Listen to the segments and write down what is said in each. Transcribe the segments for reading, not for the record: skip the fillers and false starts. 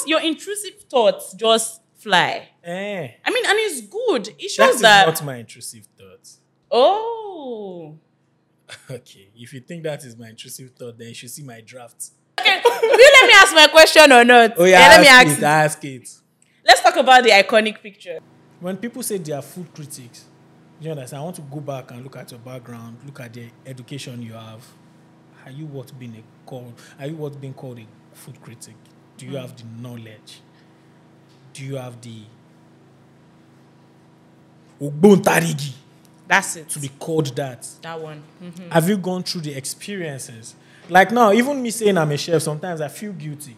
Your intrusive thoughts just fly. I mean, and it's good. It shows that is not my intrusive thoughts. Oh. Okay. If you think that is my intrusive thought, then you should see my drafts. Okay. Will you let me ask my question or not? Oh, yeah, let me ask it. Let's talk about the iconic picture. When people say they are food critics, you understand? I want to go back and look at your background, look at the education you have. Are you what's being called a food critic? Do you have the knowledge? Do you have the Ogbontarigi? That's it. To be called that. That one. Mm-hmm. Have you gone through the experiences? Like now, even me saying I'm a chef, sometimes I feel guilty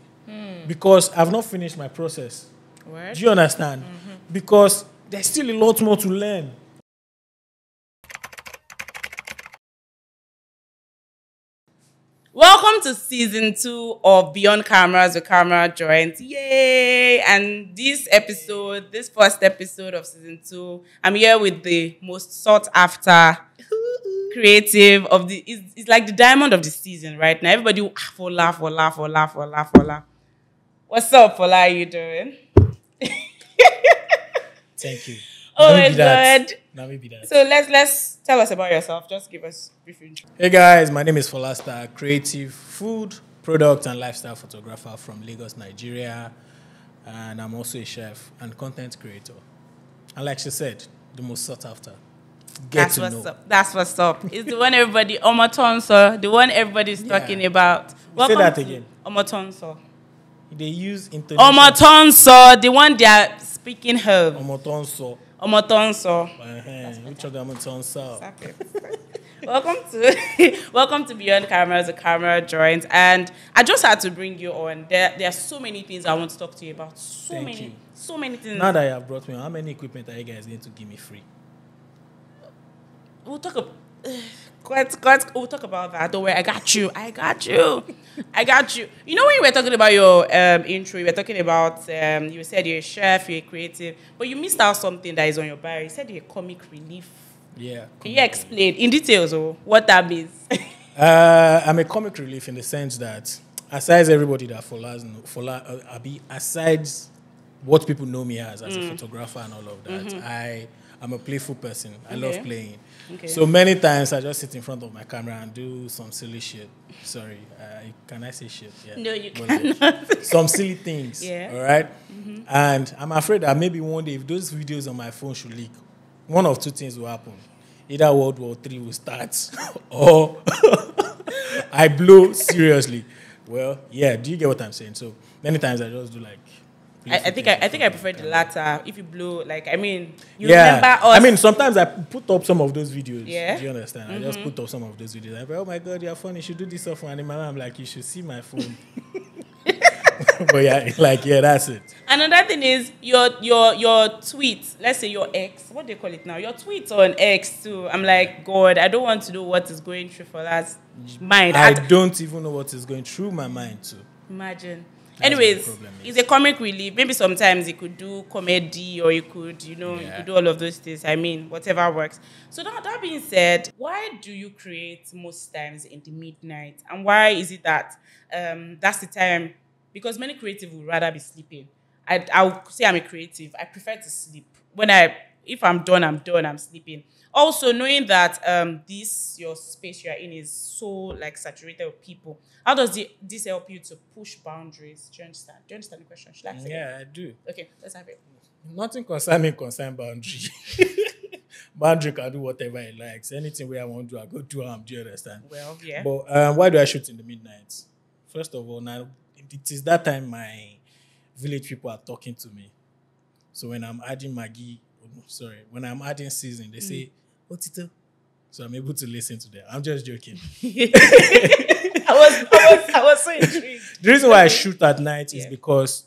because I've not finished my process. Word? Do you understand? Mm-hmm. Because there's still a lot more to learn. Welcome to season 2 of Beyond Cameras with Camerajoint. Yay! And this first episode of season 2, I'm here with the most sought after creative of the. It's like the diamond of the season right now. Everybody Fola. What's up, Fola? How you doing? Thank you. Oh my God. Now maybe that. So let's tell us about yourself. Just give us a brief intro. Hey guys, my name is FolaStag, creative food, product and lifestyle photographer from Lagos, Nigeria. And I'm also a chef and content creator. And like she said, the most sought after. That's what's up. It's the one everybody, Omotonso, the one everybody's talking about. Say that again. Omotonso. They use intonation. Omotonso, the one they are speaking of. Omotonso. Which of them Omotonso? Welcome to Beyond Cameras, the Camerajoint, and I just had to bring you on. There are so many things I want to talk to you about. So many things. Now that you have brought me on, how many equipment are you guys going to give me free? We'll talk about. We'll talk about that. Don't worry, I got you. You know when you were talking about your intro, you were talking about you said you're a chef, you're a creative, but you missed out something that is on your bio. You said you're a comic relief. Yeah. Can you explain in details what that means? I'm a comic relief in the sense that aside everybody that aside what people know me as a photographer and all of that, I'm a playful person. I love playing. Okay. So many times I just sit in front of my camera and do some silly shit. Sorry, can I say shit? Yeah. No, you cannot. Some silly things. Yeah. All right? Mm-hmm. And I'm afraid that maybe one day if those videos on my phone should leak, one of two things will happen. Either World War III will start or I blow seriously. Well, yeah, do you get what I'm saying? So many times I just do like I think I prefer the latter. If you blow, remember us. I mean, sometimes I put up some of those videos. Yeah. Do you understand? I just put up some of those videos. I'm like, oh my God, you're funny. You should do this often. And in my mind, I'm like, you should see my phone. But yeah, that's it. Another thing is your tweets. Let's say your X. What do they call it now? Your tweets on X too. I'm like, God, I don't want to know what is going through for that mind. I don't even know what is going through my mind too. Imagine. Anyways, it's a comic relief. Maybe sometimes you could do comedy or you could, you could do all of those things. I mean, whatever works. So that being said, why do you create most times in the midnight? And why is it that that's the time? Because many creatives would rather be sleeping. I'll say I'm a creative. I prefer to sleep. If I'm done, I'm sleeping. Also, knowing that your space you're in is so saturated with people, how does this help you to push boundaries? Do you understand? Do you understand the question? Should I say it? I do. Okay, let's have it. Nothing concern boundary. Boundary can do whatever it likes. Anything where I want to do, I go do. Do you understand? Well, yeah. But why do I shoot in the midnight? First of all, now it is that time my village people are talking to me. So when I'm adding when I'm adding season, they say, "Oh, Tito." So I'm able to listen to them. I'm just joking. I was so intrigued. The reason why I shoot at night is because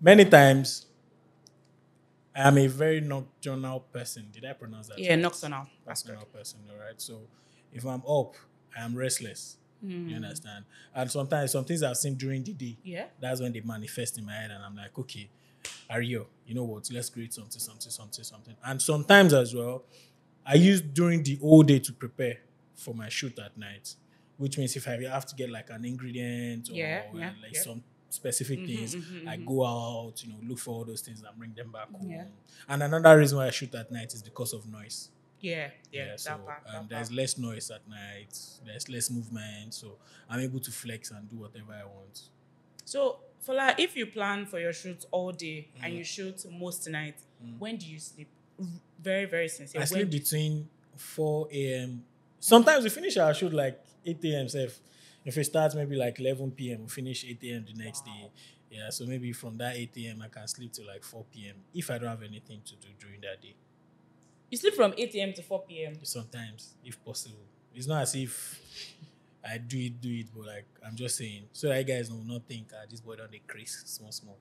many times I am a very nocturnal person. Did I pronounce that? Yeah, right? Nocturnal. Nocturnal person, all right? So if I'm up, I am restless. You understand? And sometimes some things I've seen during the day, that's when they manifest in my head and I'm like, okay, Ario, you know what? Let's create something. And sometimes as well, I use during the whole day to prepare for my shoot at night, which means if I have to get an ingredient or specific things. I go out, look for all those things and bring them back home. Yeah. And another reason why I shoot at night is because of noise. Yeah. So That part. there's less noise at night. There's less movement, so I'm able to flex and do whatever I want. So, Fola, if you plan for your shoot all day and you shoot most nights, when do you sleep? Very, very sincere. I sleep between 4 a.m. Sometimes we finish our shoot like 8 a.m. If it starts maybe like 11 p.m., we finish 8 a.m. the next day. Yeah, so maybe from that 8 a.m. I can sleep till like 4 p.m. if I don't have anything to do during that day. You sleep from 8 a.m. to 4 p.m.? Sometimes, if possible. It's not as if I do it, but like I'm just saying, so that you guys will not think this boy don't decrease small.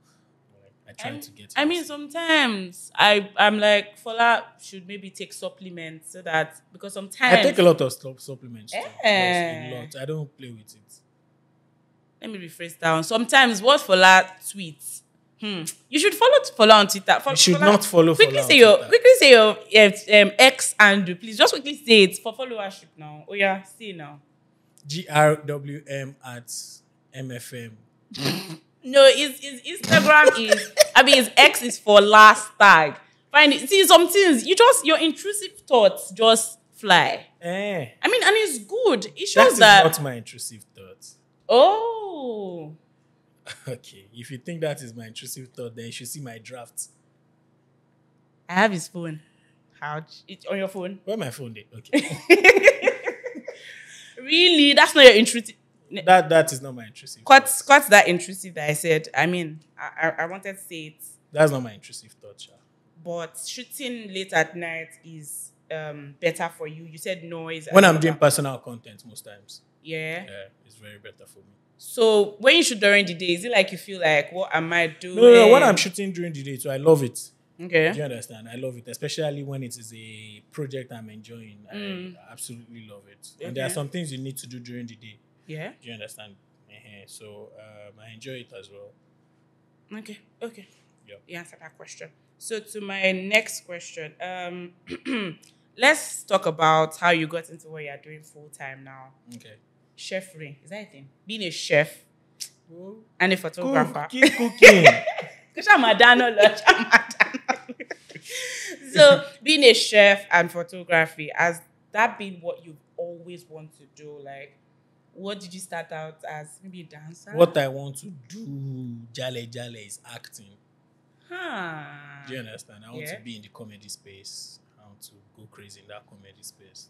I try to get. I mean, sometimes I'm like, Fola should maybe take supplements so that, because sometimes I take a lot of supplements. Too. Yes, a lot. I don't play with it. Let me rephrase down. Sometimes what Fola tweets. You should follow Fola on Twitter. You should not follow quickly Fola on Quickly say your X and please just quickly say it for followership now. Oh yeah, say it now. GRWM at MFM. No, his Instagram is, his X is FolaStag. Find it. See, some things, your intrusive thoughts just fly. And it's good. It shows that. That is not my intrusive thoughts. Oh. Okay. If you think that is my intrusive thought, then you should see my drafts. I have his phone. It's on your phone? Where my phone is? Okay. Really? That's not your intrusive. That is not my intrusive. Cut that intrusive that I said. I wanted to say it. That's not my intrusive thought, Sha. But shooting late at night is better for you. You said noise. When I'm doing personal content most times. Yeah, it's very better for me. So when you shoot during the day, is it like you feel like, what am I doing? No. When I'm shooting during the day, so I love it. Okay. Do you understand? I love it, especially when it is a project I'm enjoying. I absolutely love it. Okay. And there are some things you need to do during the day. Yeah. Do you understand? So I enjoy it as well. Okay. Yep. You answered that question. So to my next question, let's talk about how you got into what you're doing full time now. Okay. Chefry, is that a thing? Being a chef and a photographer. Keep cooking. So being a chef and photography, has that been what you've always wanted to do? Like, what did you start out as? Maybe a dancer? What I want to do, jale, is acting. Do you understand? I want to be in the comedy space. I want to go crazy in that comedy space.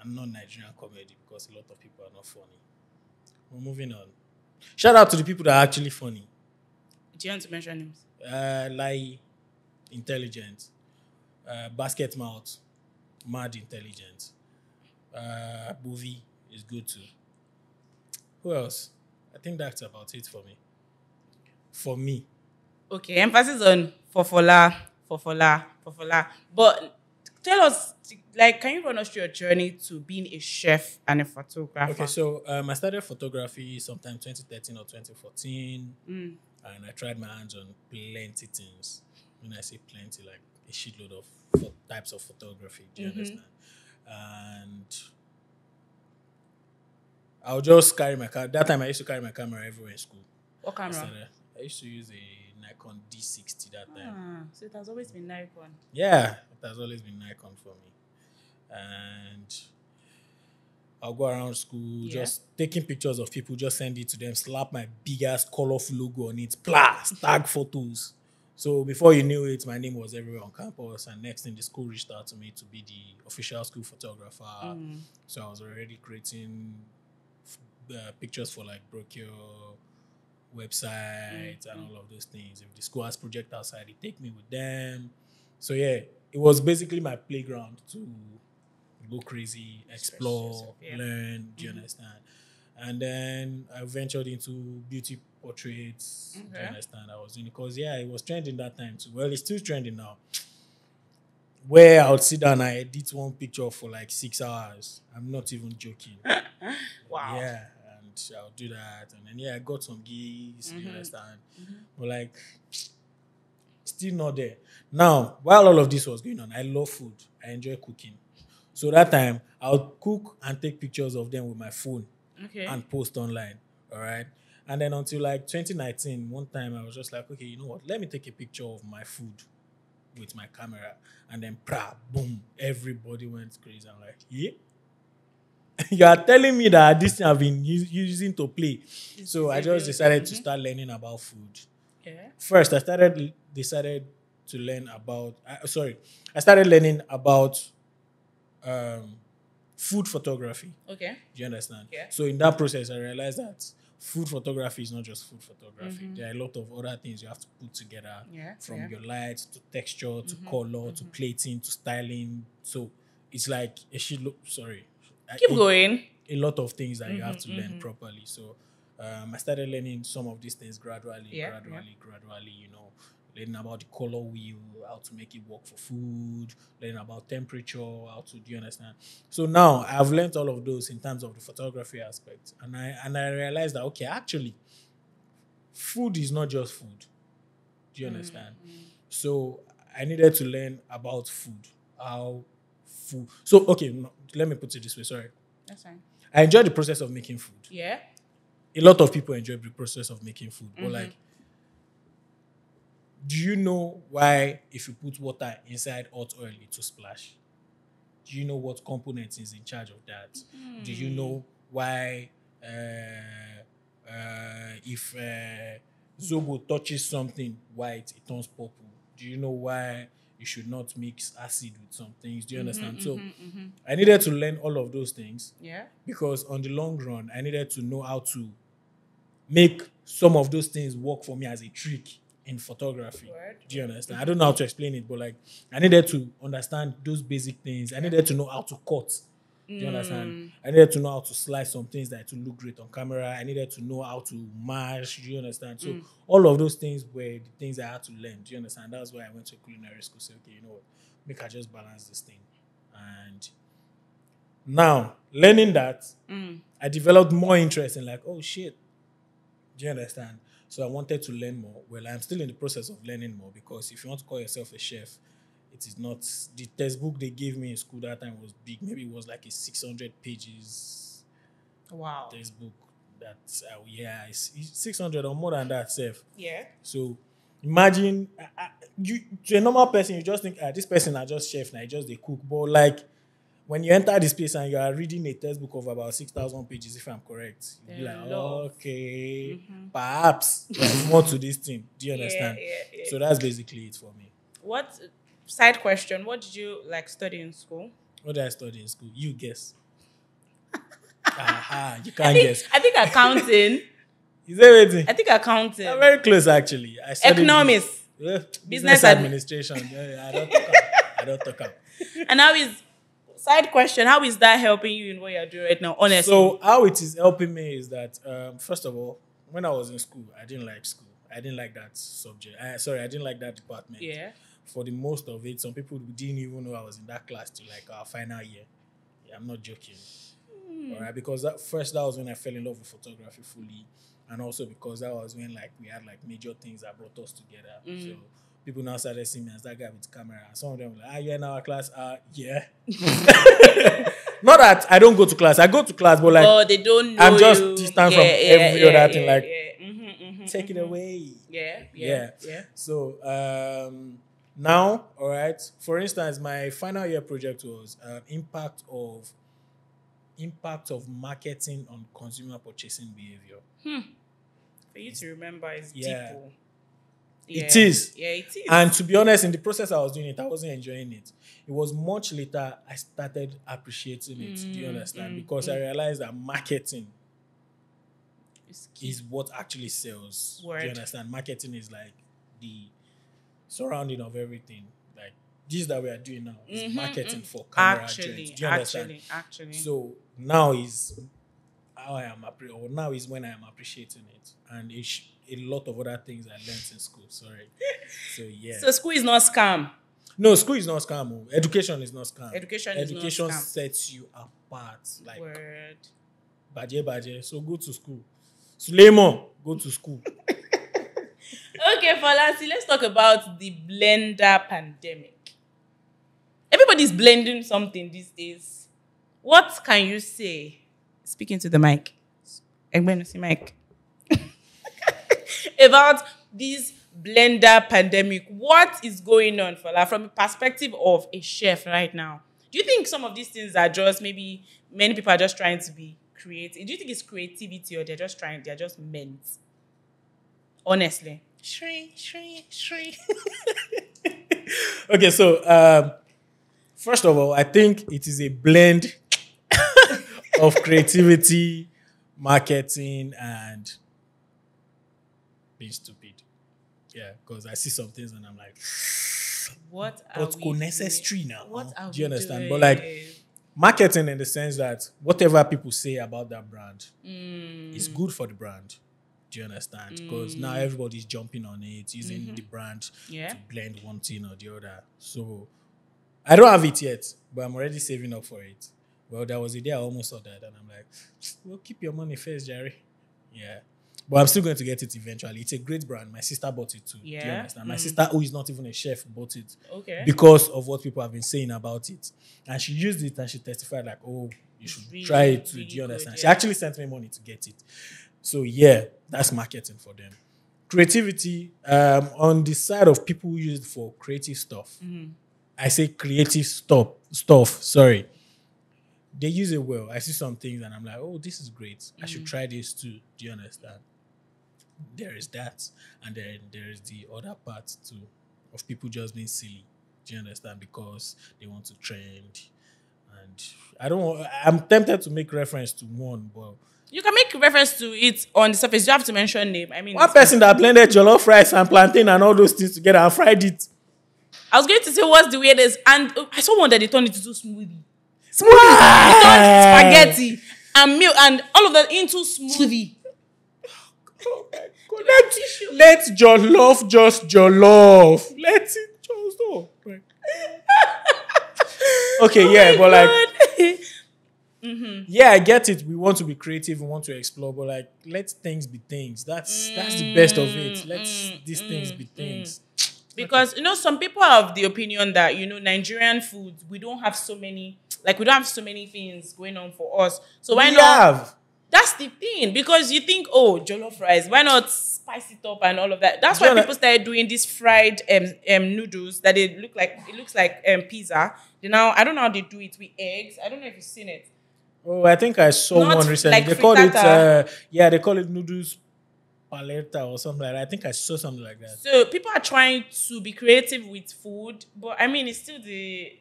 I'm not Nigerian comedy because a lot of people are not funny. We're moving on. Shout out to the people that are actually funny. Do you want to mention names? Lai, intelligent. Basket mouth, mad intelligent. Bovi is good too. Who else? I think that's about it for me. For me. Okay, emphasis on Fofola. But tell us, like, can you run us through your journey to being a chef and a photographer? Okay, so I started photography sometime 2013 or 2014. And I tried my hands on plenty things. When I say plenty, like a shitload of types of photography. Do you understand? And I'll just carry my camera. That time I used to carry my camera everywhere in school. What camera? I used to use a Nikon D60 that time. So it has always been Nikon. Yeah, it has always been Nikon for me. And I'll go around school just taking pictures of people, just send it to them, slap my big ass colorful logo on it, tag photos. So before you knew it, my name was everywhere on campus. And next thing, the school reached out to me to be the official school photographer. So I was already creating pictures for like brochure, websites, and all of those things. If the school has project outside, they take me with them. So yeah, it was basically my playground to go crazy, explore, learn. Do you understand? And then I ventured into beauty portraits. Do you understand? I was doing it because it was trending that time too. Well, it's still trending now. Where I would sit down and I edit one picture for like 6 hours. I'm not even joking. Wow. Yeah, and I'll do that. And then I got some gigs. You understand? But like, still not there. Now, while all of this was going on, I love food. I enjoy cooking. So that time, I would cook and take pictures of them with my phone and post online. All right. And then until like 2019, one time I was just like, okay, you know what? Let me take a picture of my food with my camera. And then, boom, everybody went crazy. I'm like, yeah. You are telling me that this thing I've been using to play. So I just decided to start learning about food. Yeah. First, I decided to learn about. I started learning about food photography. Okay. Do you understand? Yeah. So in that process, I realized that food photography is not just food photography. There are a lot of other things you have to put together, from your lights to texture to color to plating to styling. So it's like Keep going. A lot of things that you have to learn properly. So I started learning some of these things gradually, you know, learning about the color wheel, how to make it work for food, learning about temperature, do you understand? So now I've learned all of those in terms of the photography aspect. And I realized that, okay, actually, food is not just food. Do you understand? So I needed to learn about food, So, okay, no, let me put it this way, sorry. That's fine. I enjoy the process of making food. Yeah. A lot of people enjoy the process of making food. But like, do you know why if you put water inside hot oil, it will splash? Do you know what component is in charge of that? Do you know why if Zobo touches something white, it turns purple? Do you know why you should not mix acid with some things? Do you understand? So I needed to learn all of those things. Yeah. Because on the long run, I needed to know how to make some of those things work for me as a trick in photography. Do you understand? I don't know how to explain it, but like I needed to understand those basic things. I needed to know how to cut. Do you understand? I needed to know how to slice some things that to look great on camera. I needed to know how to mash. Do you understand? So all of those things were the things I had to learn. Do you understand? That's why I went to culinary school. Say, okay, you know what? Make I just balance this thing. And now, learning that, I developed more interest in like, oh shit. Do you understand? So I wanted to learn more. Well, I'm still in the process of learning more because if you want to call yourself a chef, it is not. The textbook they gave me in school that time was big. Maybe it was like a 600 pages textbook. That's, it's 600 or more than that, self. Yeah. So imagine, to a normal person, you just think, this person is just chef, now he just they cook. But like, when you enter this place and you are reading a textbook of about 6,000 pages, if I'm correct, you'll be like, okay, perhaps there's more to this thing. Do you understand? Yeah. So that's basically it for me. What, side question, what did you like study in school? What did I study in school? You guess. You can't guess. I think accounting. Is that anything? I think accounting. I'm very close actually. I studied economics. Business administration. I don't talk about. And how is, side question, how is that helping you in what you're doing right now, honestly? So how it is helping me is that, first of all, when I was in school, I didn't like school. I didn't like that subject. I didn't like that department. Yeah. For the most of it, some people didn't even know I was in that class till like our final year. Yeah, I'm not joking. All right, because that was when I fell in love with photography fully. And also because that was when like we had like major things that brought us together. So people now started seeing me as that guy with the camera. And some of them were like, you're in our class? Yeah. Not that I don't go to class. I go to class, but like, they don't know I'm just you. distant from every other thing. Like, take it away. Yeah. So now, all right. For instance, my final year project was impact of marketing on consumer purchasing behavior. For you to remember is deep. It is. Yeah, it is. And to be honest, in the process I was doing it, I wasn't enjoying it. It was much later I started appreciating it. Do you understand? Because I realized that marketing is what actually sells. Word. Do you understand? Marketing is like the surrounding of everything. Like this that we are doing now is marketing for Camerajoint. Do you understand? Actually. So now is how I am now is when I am appreciating it. And it's a lot of other things I learned in school. Sorry. So yeah. So school is not scam. No, school is not scam. Education is not scam. Education sets you apart. Like word. Baje. So go to school. Suleiman, go to school. Okay, Falasi, let's talk about the blender pandemic. Everybody's blending something these days. What can you say? Speaking to the mic. Mic. about this blender pandemic. What is going on, Fola, from a perspective of a chef right now? Do you think some of these things are just maybe many people are just trying to be creative? Do you think it's creativity or they're just meant? Honestly. Shrink. Okay, so first of all, I think it is a blend of creativity, marketing, and being stupid. Yeah, because I see some things and I'm like, what but necessary now. What are Do you understand? doing? But like marketing in the sense that whatever people say about that brand is good for the brand. Do you understand? Because now everybody's jumping on it, using the brand to blend one thing or the other. So I don't have it yet, but I'm already saving up for it. Well, there was a day I almost saw that, and I'm like, well, keep your money first, Jerry. Yeah. But I'm still going to get it eventually. It's a great brand. My sister bought it too. Yeah. Do you understand? My sister, who is not even a chef, bought it because of what people have been saying about it. And she used it and she testified like, oh, you should try it too. Do you understand? She actually sent me money to get it. So yeah, that's marketing for them. Creativity, on the side of people who use it for creative stuff. I say creative stuff, sorry. They use it well. I see some things and I'm like, oh, this is great. I should try this too. Do you understand? There is that. And then there is the other part too of people just being silly. Do you understand? Because they want to trend. And I'm tempted to make reference to one, but you can make reference to it on the surface. You have to mention name. I mean, one person that blended jollof rice and plantain and all those things together and fried it. I was going to say what's the weirdest, and I saw one that they turned it into smoothie. They turned spaghetti and milk and all of that into smoothie. Oh my God. Let jollof just jollof. Let it just go. Okay, yeah, but like. Yeah, I get it. We want to be creative. We want to explore, but like, let things be things. That's the best of it. Let these things be things. Because some people have the opinion that Nigerian food, we don't have so many things going on for us. So why not? That's the thing. Because you think, oh, jollof rice, why not spice it up and all of that? That's why people started doing these fried noodles that it looks like pizza. I don't know how they do it with eggs. I don't know if you've seen it. Oh, I think I saw one recently. Like they call it, they call it noodles paleta or something like that. I think I saw something like that. So people are trying to be creative with food, but I mean, it's still the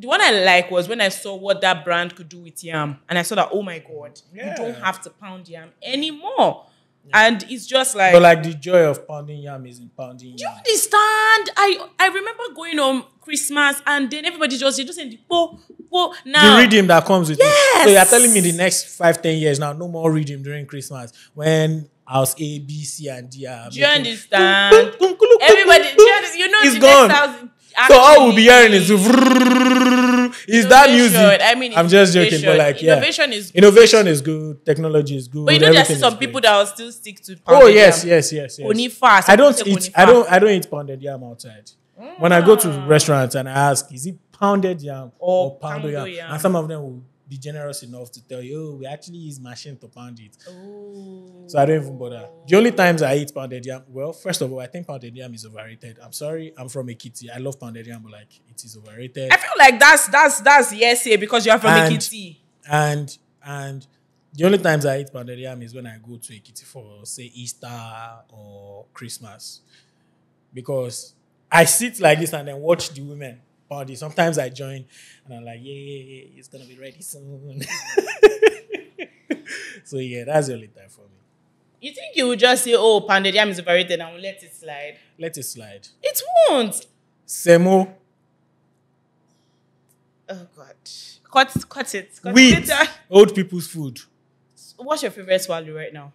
one I like was when I saw what that brand could do with yam, and I saw that, oh my God, you don't have to pound yam anymore. Yeah. And it's just like... But like the joy of pounding yam is in pounding yam. Do you understand? I remember going on Christmas and then everybody just saying, now. The rhythm that comes with it. So you're telling me the next 5-10 years now, no more rhythm during Christmas. When house A, B, C, and D are... Do you understand? Everybody, it's gone. Next house... Actually, so all we'll be hearing is that music. I mean, I'm just joking, but like, innovation is good. Technology is good. But you know, there's some people that will still stick to pounded yam. Yes. Only fast. I don't eat pounded yam outside. When I go to restaurants and I ask, is it pounded yam or pounded yam? And some of them will be generous enough to tell you, oh, we actually use machine to pound it. Oh. So I don't even bother. The only times I eat pounded yam, well, first of all, I think pounded yam is overrated. I'm sorry, I'm from Ekiti. I love pounded yam, but like, it is overrated. I feel like that's yes, because you are from Ekiti. And the only times I eat pounded yam is when I go to Ekiti for, say, Easter or Christmas. Because I sit like this and then watch the women pound it. Sometimes I join and I'm like, yeah, it's going to be ready soon. So yeah, that's the only time for me. You think you would just say, oh, pounded yam is overrated and we'll let it slide? Let it slide. It won't. Semo. Oh, God. Cut it. Wheat. Old people's food. What's your favorite swallow right now?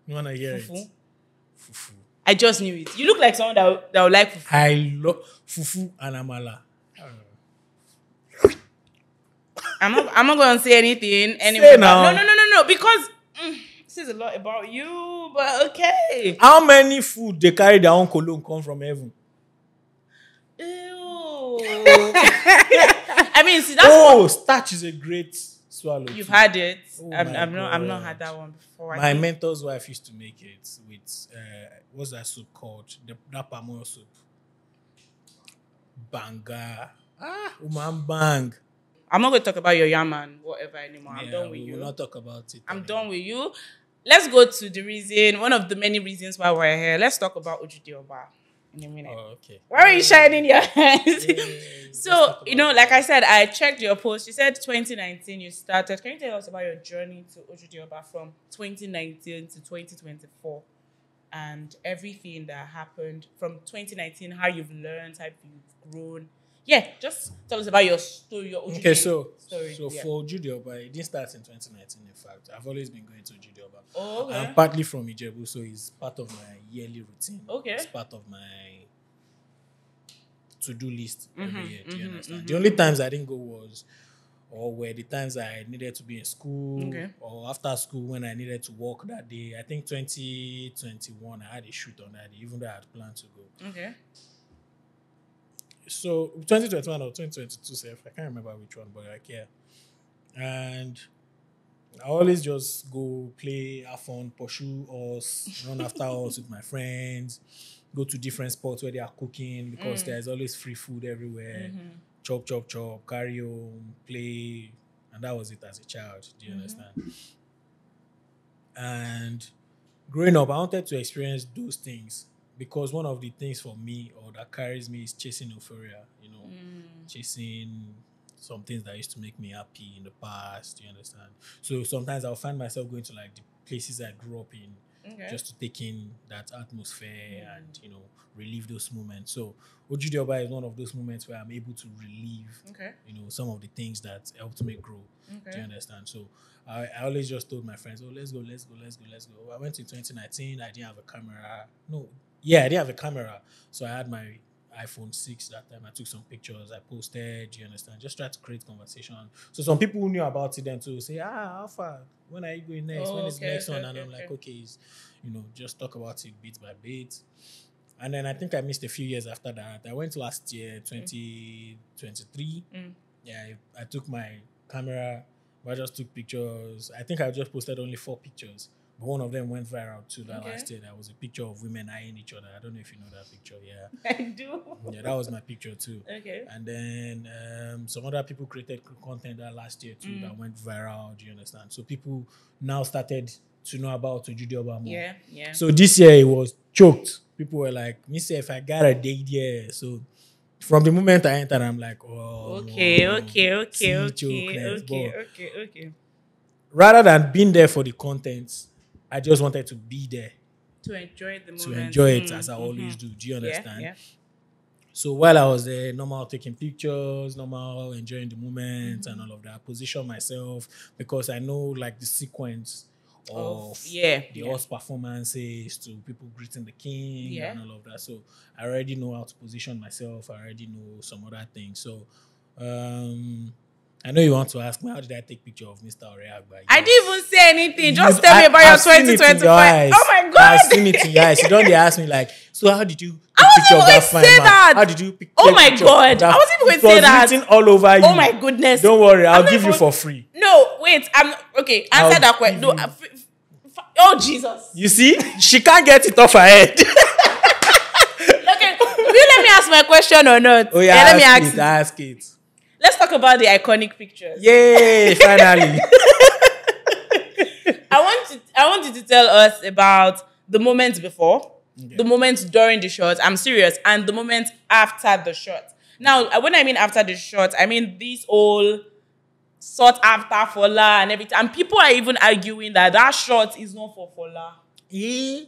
You want to hear fufu? It? Fufu. I just knew it. You look like someone that would like fufu. I love fufu and amala. I'm not going to say anything anymore. Say now. No. Because this is a lot about you, but okay. How many food they carry their own cologne come from heaven? Ew. I mean, see, that's starch is a great swallow. You've had it. Oh I'm not had that one before. My mentor's wife used to make it with what's that soup called? That palm oil soup. Banga. Umam bang. I'm not going to talk about your yam and whatever anymore. I'm done with you. We will not talk about it. I'm done with you. Let's go to the reason, one of the many reasons why we're here. Let's talk about Ojude Oba in a minute. Oh, okay. Why are you shining your hands? So, like I said, I checked your post. You said 2019 you started. Can you tell us about your journey to Ojude Oba from 2019 to 2024? And everything that happened from 2019, how you've learned, how you've grown. Yeah, just tell us about your story, your Ojude story. So for Ojude Oba, it didn't start in 2019, in fact. I've always been going to Ojude Oba. Oh, okay. I'm partly from Ijebu, so it's part of my yearly routine. Okay. It's part of my to-do list every year. Do you understand? The only times I didn't go were the times I needed to be in school or after school when I needed to work that day. I think 2021, I had a shoot on that day, even though I had planned to go. Okay. So 2021 or 2022, I can't remember which one, but and I always just go play, have fun, pursue us, run after us with my friends, go to different spots where they are cooking because there's always free food everywhere. Chop, chop, chop, carry home, play, and that was it as a child. Do you understand? And growing up, I wanted to experience those things. Because one of the things for me or that carries me is chasing euphoria, chasing some things that used to make me happy in the past, you understand? So sometimes I'll find myself going to like the places I grew up in just to take in that atmosphere and, relieve those moments. So Ojude Oba is one of those moments where I'm able to relieve, some of the things that helped me grow. Do you understand? So I always just told my friends, let's go. I went in 2019, I didn't have a camera. I didn't have a camera. So I had my iPhone 6 that time. I took some pictures. I posted. Do you understand? Just try to create conversation. So some people who knew about it then too say, how far? When are you going next? When is the next one? And I'm like, okay, just talk about it bit by bit. And then I think I missed a few years after that. I went last year, 2023. Yeah, I took my camera. I just took pictures. I think I just posted only 4 pictures. But one of them went viral too that last year. That was a picture of women eyeing each other. I don't know if you know that picture. Yeah. I do. Yeah, that was my picture too. Okay. And then some other people created content that last year too that went viral. Do you understand? So people now started to know about Ojude Oba more. Yeah. So this year it was choked. People were like, me say if I got a date here. So from the moment I entered, I'm like, okay. Rather than being there for the content, I just wanted to be there. To enjoy the moment. To enjoy it as I always do. Do you understand? Yeah. So while I was there, normal taking pictures, normal enjoying the moment and all of that, I position myself because I know like the sequence of the host performances to people greeting the king and all of that. So I already know how to position myself. I already know some other things. So I know you want to ask me, how did I take picture of Mr. Oreagba? Yes. I didn't even say anything. Just tell me about your 2025. Oh my God. I've seen it in your eyes. You don't dare ask me like, so how did you take picture of that fine man? How did you pick Oh my God. I wasn't even say that. It was written all over you. Oh my goodness. Don't worry. I'll give you for free. No, wait. Okay. Answer that question. No. Oh, Jesus. You see? She can't get it off her head. Okay. Will you let me ask my question or not? Oh yeah, let me ask it. Let's talk about the iconic pictures. Yay, finally. I want you to tell us about the moments before, the moments during the shot, I'm serious, and the moments after the shot. Now, when I mean after the shot, I mean these all sought after Fola and everything. And people are even arguing that shot is not for Fola. Yes!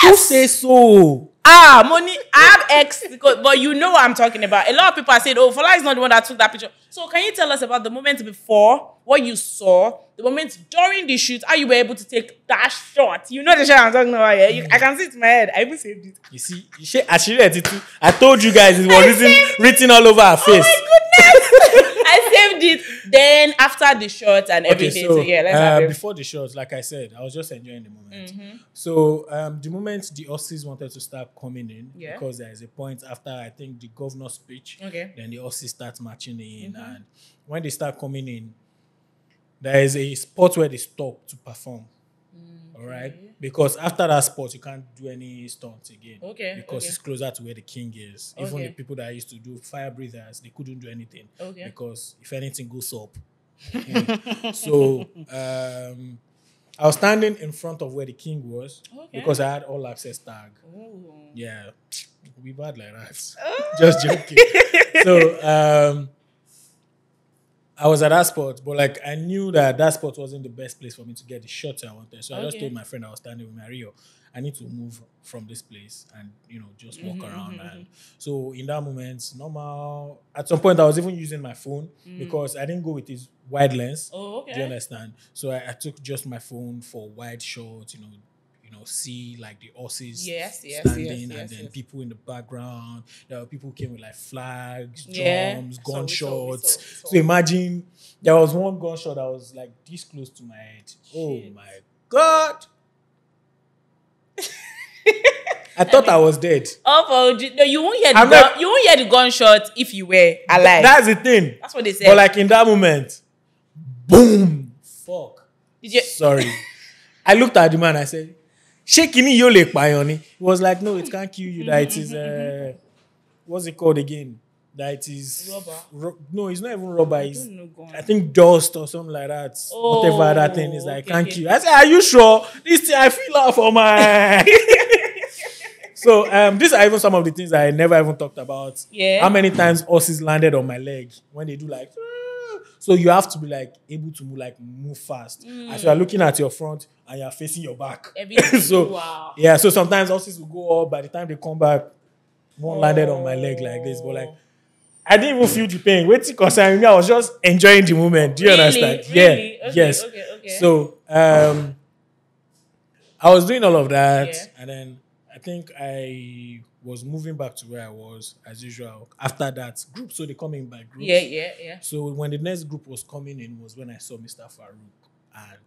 Who says so? Money. I have X, but you know what I'm talking about. A lot of people are saying, Fola is not the one that took that picture. So can you tell us about the moment before, what you saw, the moments during the shoot, how you were able to take that shot? You know the shot I'm talking about, yeah? I can see it in my head. I even saved it. You see, she read it too. I told you guys it was written all over her face. Oh my goodness! I saved it. Then after the shot and everything. So let's have it. Before the shot, like I said, I was just enjoying the moment. So the moment the Aussies wanted to start coming in, because there is a point after I think the governor's speech, then the Aussies start marching in, and when they start coming in, there is a spot where they stop to perform. All right, because after that spot, you can't do any stunts again. Okay. Because it's closer to where the king is. Even Okay. the people that used to do fire breathers, they couldn't do anything. Okay. Because if anything goes up. So I was standing in front of where the king was because I had all access tag. Ooh. Yeah, we bad like that. Just joking. So I was at that spot, but like I knew that spot wasn't the best place for me to get the shots I wanted. So I just told my friend I was standing with Mario, I need to move from this place and just walk around. And so in that moment, normal. At some point, I was even using my phone because I didn't go with this wide lens. Oh, okay. Do you understand? So I took just my phone for wide shots. See like the horses standing and then people in the background. There were people who came with like flags, drums, gunshots. So imagine there was one gunshot that was like this close to my head. Shit. Oh my God. I thought I was dead. Oh, no, you won't hear you won't hear the gunshot if you were alive. That's the thing. That's what they said. But like in that moment, boom, fuck. Sorry. I looked at the man. I said, "Shaking you le payoni." He was like, "No, it can't kill you. That it is what's it called again? That it is rubber. No, it's not even rubber. I think dust or something like that. Whatever that thing is, like can't kill you." I said, "Are you sure? This thing I feel out for my." So these are even some of the things that I never even talked about. Yeah. How many times horses landed on my leg when they do like. So you have to be like able to move fast. As you are looking at your front and you are facing your back. So wow. Yeah, so sometimes horses will go up. By the time they come back, one landed on my leg like this. But like I didn't even feel the pain. Wait till concern me. I was just enjoying the moment. Do you understand? Really? Yeah. Okay, yes. Okay. So I was doing all of that, and then I think I was moving back to where I was as usual. After that group, so they come in by groups. Yeah. So when the next group was coming in was when I saw Mr. Farouk, and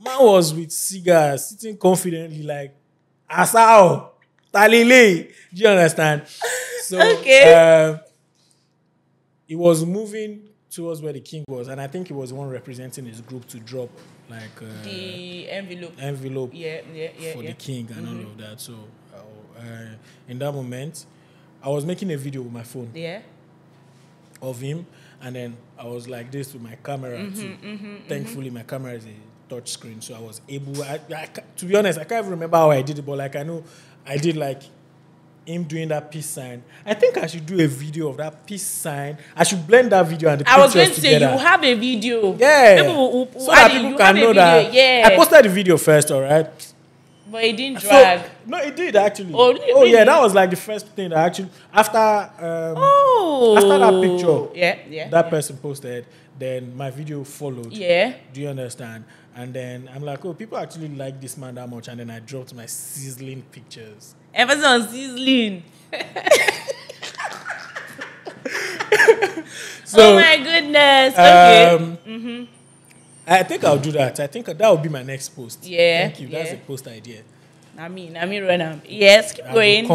man was with cigars, sitting confidently like Asao, Talile. Do you understand? So he was moving towards where the king was, and I think he was the one representing his group to drop like the envelope for the king and all of that. So in that moment, I was making a video with my phone of him, and then I was like this with my camera too. Thankfully, my camera is a touch screen, so I was able. To be honest, I can't even remember how I did it, but like I know I did like him doing that peace sign. I think I should do a video of that peace sign. I should blend that video and the pictures together. I was going to say, you have a video. Yeah. So that people can know that. Yeah. I posted the video first, all right? But it didn't drag. So, no, it did actually. Oh, really? Yeah, that was like the first thing that actually, after that picture, that person posted, then my video followed. Yeah. Do you understand? And then I'm like, oh, people actually like this man that much. And then I dropped my sizzling pictures. Emphasis on sizzling. So, oh my goodness. Okay. I think I'll do that. I think that will be my next post. Yeah. Thank you. That's a post idea. I mean, run. Yes, keep going.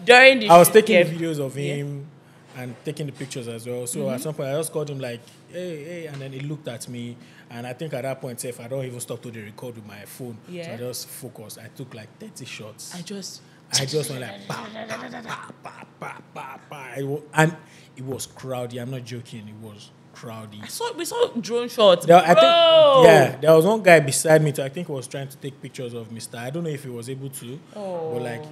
During I was taking videos of him and taking the pictures as well. So at some point I just called him like, hey, and then he looked at me, and I think at that point, if I don't even stop to the record with my phone, so I just focused. I took like 30 shots. I just went like, and it was crowded. I'm not joking. It was crowded. We saw drone shots. There was one guy beside me. I think he was trying to take pictures of Mr. I don't know if he was able to, but like,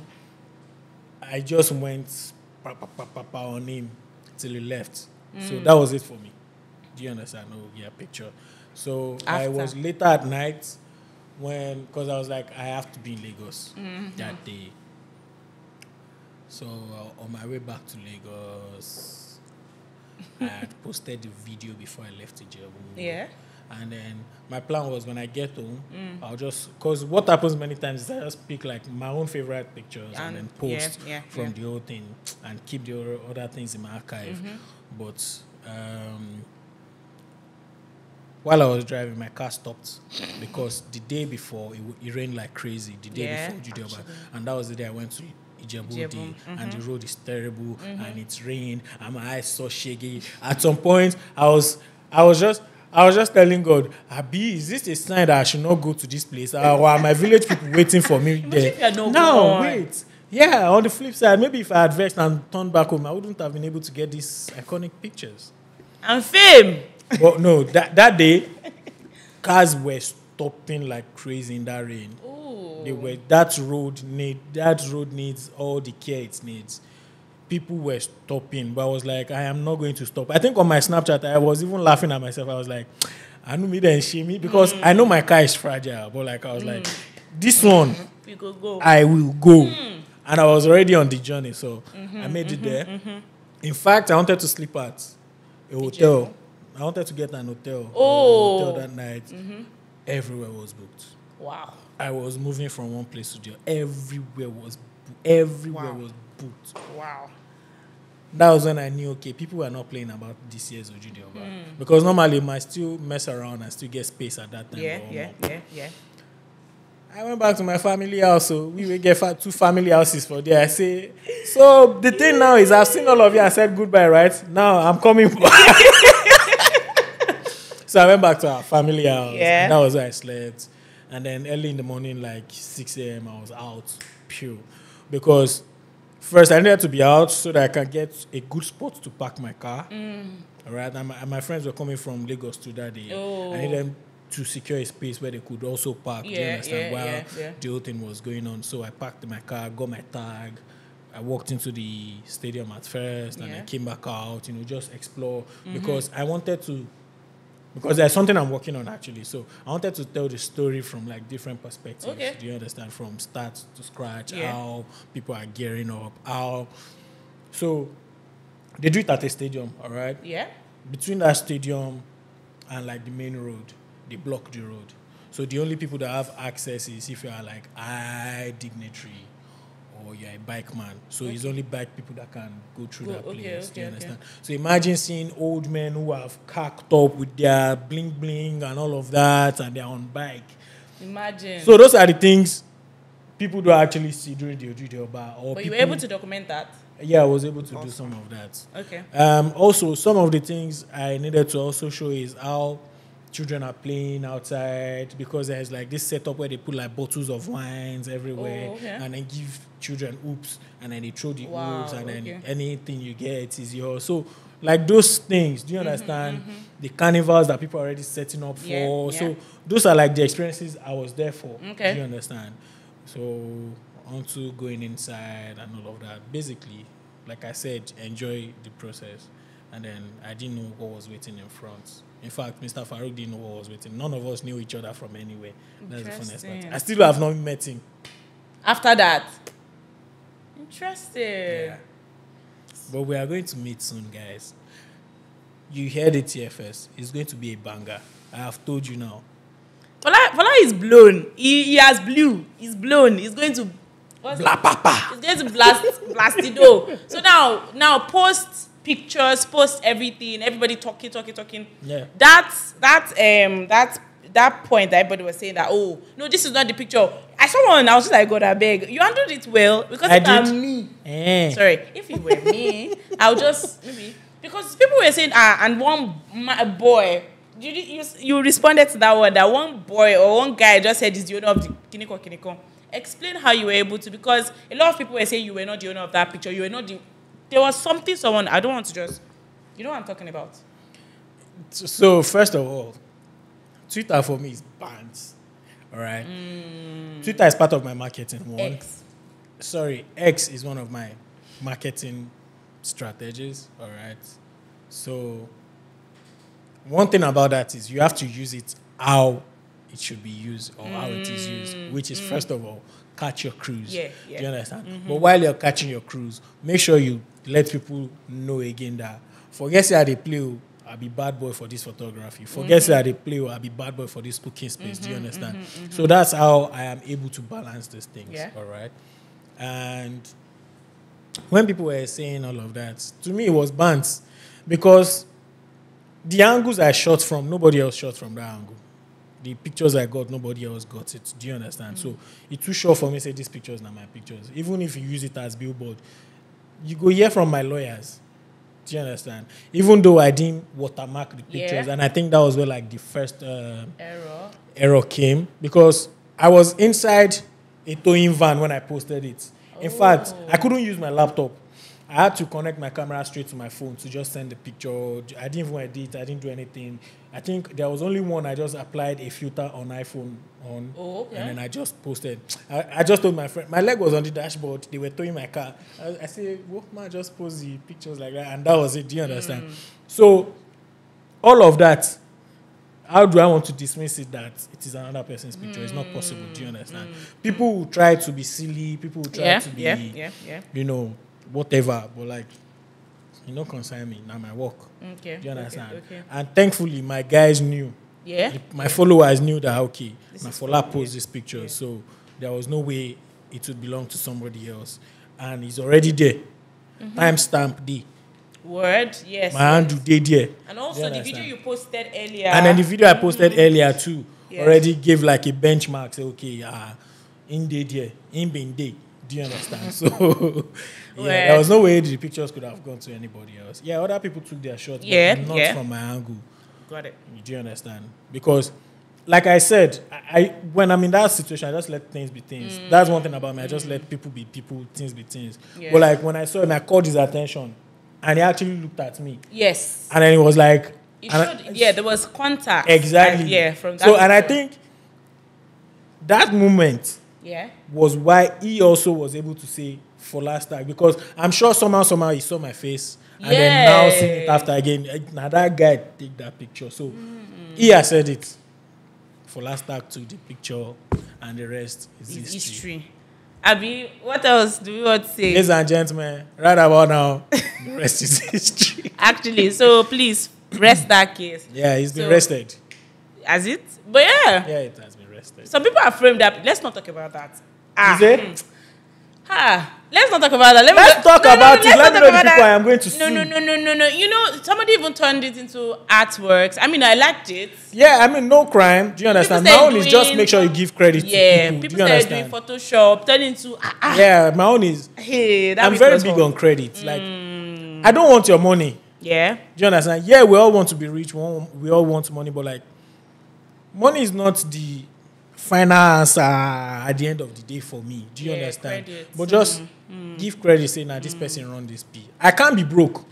I just went on him till he left. So that was it for me. Do you understand? Picture. So I was later at night because I was like, I have to be in Lagos that day. So on my way back to Lagos, I had posted the video before I left Ijebu. Yeah. And then my plan was when I get home, I'll just, because what happens many times is I just pick like my own favorite pictures and then post from the whole thing and keep the other things in my archive. But while I was driving, my car stopped because the day before it rained like crazy. The day before Judea, and that was the day I went to Ijebu, and the road is terrible, and it's rain, and my eyes so shaggy. At some point, I was just telling God, Abi, is this a sign that I should not go to this place? Or are my village people waiting for me there? No, wait. Yeah, on the flip side, maybe if I had vexed and turned back home, I wouldn't have been able to get these iconic pictures. And fame. But no, that day, cars were stopping like crazy in that rain. That road needs all the care it needs. People were stopping, but I was like, I am not going to stop. I think on my Snapchat, I was even laughing at myself. I was like, I know me then shame me because I know my car is fragile, but like I was like, this one, I will go. And I was already on the journey, so I made it there. In fact, I wanted to sleep at a hotel. I wanted to get an hotel. Hotel that night. Everywhere was booked. Wow. I was moving from one place to the other. Everywhere was booked. Wow. That was when I knew, okay, people were not playing about this year's Ojude Oba. Because normally, I might still mess around and still get space at that time. Yeah. I went back to my family house, so we will get 2 family houses for there. I say, so the thing now is I've seen all of you and said goodbye, right? Now I'm coming back. So I went back to our family house. Yeah. And that was where I slept. And then early in the morning, like 6 a.m., I was out, pure. Because first I needed to be out so that I can get a good spot to park my car. All right? And my friends were coming from Lagos to that day. I needed them to secure a space where they could also park. Do you understand? While the whole thing was going on. So I parked my car, got my tag. I walked into the stadium at first, and I came back out, just explore. Because I wanted to... Because there's something I'm working on, actually. So I wanted to tell the story from, like, different perspectives. Okay. Do you understand? From start to scratch, how people are gearing up, how... So they do it at a stadium, all right? Yeah. Between that stadium and, like, the main road, they block the road. So the only people that have access is if you are, like, high dignitary or you're a bike man. So it's only bike people that can go through that place. Do you understand? So imagine seeing old men who have cacked up with their bling bling and all of that, and they're on bike. Imagine. So those are the things people don't actually see during the Ojude Oba. But you were able to document that? Yeah, I was able to do some of that. Okay. Also, some of the things I needed to also show is how children are playing outside, because there's like this setup where they put like bottles of wines everywhere and then give children hoops, and then they throw the hoops, and then anything you get is yours. So like those things, do you understand? The carnivals that people are already setting up for. So those are like the experiences I was there for. Okay. Do you understand? So onto going inside and all of that. Basically, like I said, enjoy the process. And then I didn't know what was waiting in front. In fact, Mr. Farouk didn't know what was waiting. None of us knew each other from anywhere. That's the funniest part. I still have not met him. After that? Interesting. Yeah. But we are going to meet soon, guys. You heard it here first. It's going to be a banger. I have told you now. Fola is blown. He has blew. He's blown. He's going to... Blah, papa. He's going to blast the door. So now post... pictures, post everything, everybody talking. Yeah. That point that everybody was saying that, oh, no, this is not the picture. I saw one, I was just like, God, I beg. You handled it well, because if it were me. Sorry, if it were me, I would just, maybe, because people were saying, and one boy, you responded to that one, that one boy or one guy just said he's the owner of the Kiniko. Explain how you were able to, because a lot of people were saying you were not the owner of that picture, you were not the... There was someone, I don't want to just... You know what I'm talking about? So, first of all, Twitter for me is banned. All right? Twitter is part of my marketing. X is one of my marketing strategies. All right? So, one thing about that is you have to use it how it should be used or how it is used, which is, first of all, catch your cruise. Do you understand? But while you're catching your cruise, make sure you let people know again that forget how they play, I'll be bad boy for this photography. Forget how they play, I'll be bad boy for this cooking space. Do you understand? So that's how I am able to balance these things. Yeah. All right. And when people were saying all of that, to me it was bants, because the angles I shot from, nobody else shot from that angle. the pictures I got, nobody else got it. Do you understand? So it's too short for me to say these pictures are my pictures. Even if you use it as billboard, you go hear from my lawyers. Do you understand? Even though I didn't watermark the pictures, and I think that was where like the first error came, because I was inside a towing van when I posted it. In fact, I couldn't use my laptop. I had to connect my camera straight to my phone to just send the picture. I didn't even edit. I didn't do anything. I think there was only one. I just applied a filter on iPhone on, and then I just posted. I just told my friend, my leg was on the dashboard. They were towing my car. I said, "Well, man, just post the pictures like that," and that was it. Do you understand? So, all of that. How do I want to dismiss it that it is another person's picture? It's not possible. Do you understand? People will try to be silly. People will try to be, you know, whatever. But like, you know, concern me. Now my work. Okay. Do you understand? Okay. And thankfully, my guys knew. Yeah. My followers knew that, okay, my Fola posts this picture. Yeah. So there was no way it would belong to somebody else. And it's already there. Timestamp day. Word, yes. My handle day there. And also the video you posted earlier. And then the video I posted earlier too already gave like a benchmark. Say, okay, in day there, in being day. Do you understand? So there was no way the pictures could have gone to anybody else. Yeah, other people took their shots, but not from my angle. Got it. Do you understand? Because, like I said, I when I'm in that situation, I just let things be things. That's one thing about me. I just let people be people, things be things. Yeah. But like when I saw him, I called his attention, and he actually looked at me. Yes. And then he was like, there was contact. Exactly. From that. So, and I think that moment was why he also was able to say FolaStag, because I'm sure somehow he saw my face and then now seeing it after again. Now that guy take that picture. So he has said it. FolaStag took the picture and the rest is history. Abi, what else do we want to say? Ladies and gentlemen, right about now, the rest is history. Actually, so please rest that case. Yeah, he's been rested. Has it? But yeah, it has been rested. Some people are framed up. Let's not talk about that. Is it? Let's not talk about that. Let's talk about it. Let me know the people I am going to sue. No. You know, somebody even turned it into artworks. I mean, I liked it. Yeah, I mean, no crime. Do you understand? My own is just make sure you give credit to people. People started doing Photoshop, turn into Yeah, my own is. I'm very big on credit. Like, I don't want your money. Yeah. Do you understand? Yeah, we all want to be rich. We all want money, but like, money is not the final answer at the end of the day for me. Do you understand? Credit. But just give credit, say, this person run this P. I can't be broke.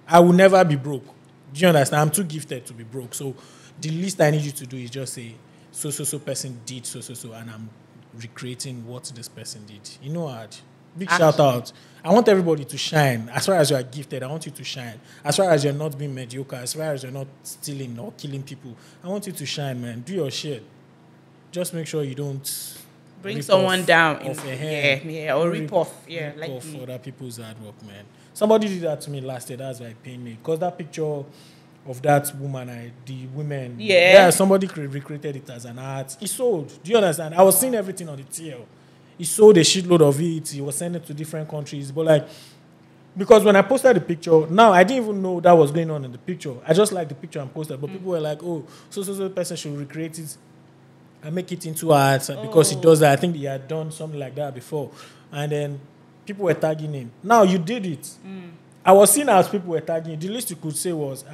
I will never be broke. Do you understand? I'm too gifted to be broke. So the least I need you to do is just say, so person did so, and I'm recreating what this person did. You know what? Big shout out. I want everybody to shine. As far as you are gifted, I want you to shine. As far as you're not being mediocre, as far as you're not stealing or killing people, I want you to shine, man. Do your shit. Just make sure you don't bring someone down off your hand. Or rip off. Rip off other people's hard work, man. Somebody did that to me last year. That's why it pained me. Because that picture of that woman, the women, somebody recreated it as an art. He sold. Do you understand? I was seeing everything on the TL. He sold a shitload of it. He was sending it to different countries. But like, because when I posted the picture, now I didn't even know that was going on in the picture. I just liked the picture and posted. But people were like, oh, so person should recreate it and make it into art because he does that. I think he had done something like that before. And then people were tagging him. Now you did it. I was seeing as people were tagging you. The least you could say was,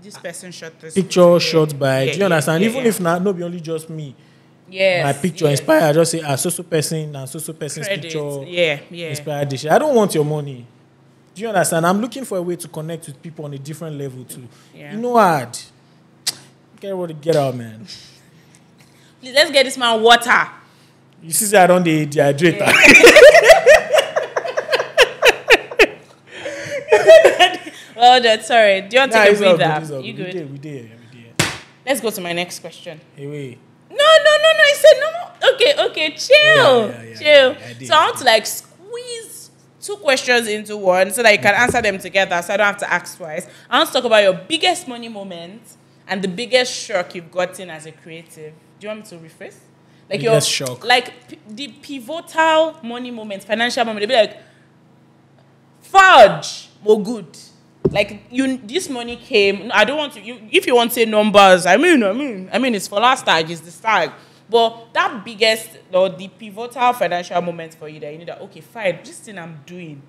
this person shot this picture shot by. Do you understand? Even if not be only just me. Yes. My picture inspired. I just say, so person and so person's picture inspired this shit. I don't want your money. Do you understand? I'm looking for a way to connect with people on a different level too. Yeah. You know what? Get out, man. Please, let's get this man water. You see, I don't dehydrate. Yeah. Well done. Sorry. Do you want to take a breather? You good? We did. Let's go to my next question. Hey, wait. No. I said no. Okay. Chill. So I want to like squeeze two questions into one so that you can answer them together so I don't have to ask twice. I want to talk about your biggest money moment and the biggest shock you've gotten as a creative. Do you want me to rephrase? Like biggest shock. Like the pivotal money moments, financial moment. They'll be like, fudge, more good. Like this money came. I don't want to. If you want to say numbers, I mean, it's FolaStag, it's the stag. But that biggest or the pivotal financial moment for you that you know that okay, fine, this thing I'm doing,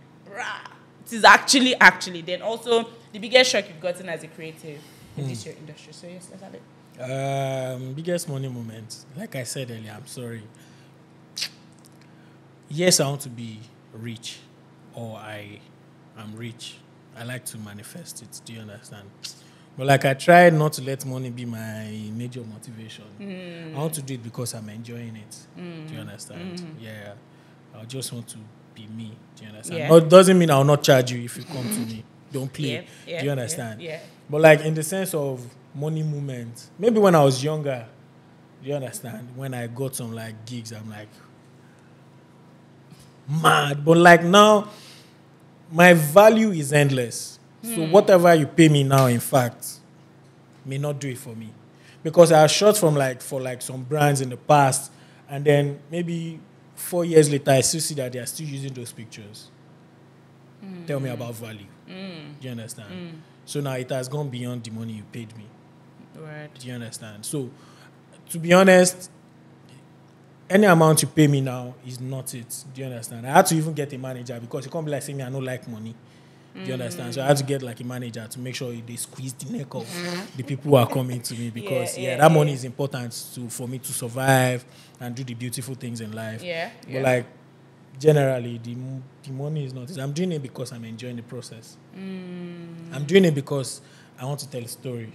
it is actually. Then also the biggest shock you've gotten as a creative in this your industry. So yes, let's have it. Biggest money moment. Like I said earlier, I'm sorry. Yes, I want to be rich, or I am rich. I like to manifest it. Do you understand? But like I try not to let money be my major motivation. I want to do it because I'm enjoying it. Do you understand? Yeah. I just want to be me. Do you understand? Yeah. But it doesn't mean I'll not charge you if you come to me. Don't play. Do you understand? Yeah. But like in the sense of money movement, maybe when I was younger, do you understand? When I got some like gigs, I'm like mad. But like now, my value is endless. So whatever you pay me now, in fact, may not do it for me. Because I shot for some brands in the past, and then maybe 4 years later, I still see that they are still using those pictures. Tell me about value. Do you understand? So now it has gone beyond the money you paid me. Right. Do you understand? So, to be honest, any amount you pay me now is not it. Do you understand? I had to even get a manager because you can't be like saying me, I don't like money. Do you understand? So I had to get like a manager to make sure they squeeze the neck of the people who are coming to me because that money is important for me to survive and do the beautiful things in life. But like generally, the money is not it. I'm doing it because I'm enjoying the process. I'm doing it because I want to tell a story.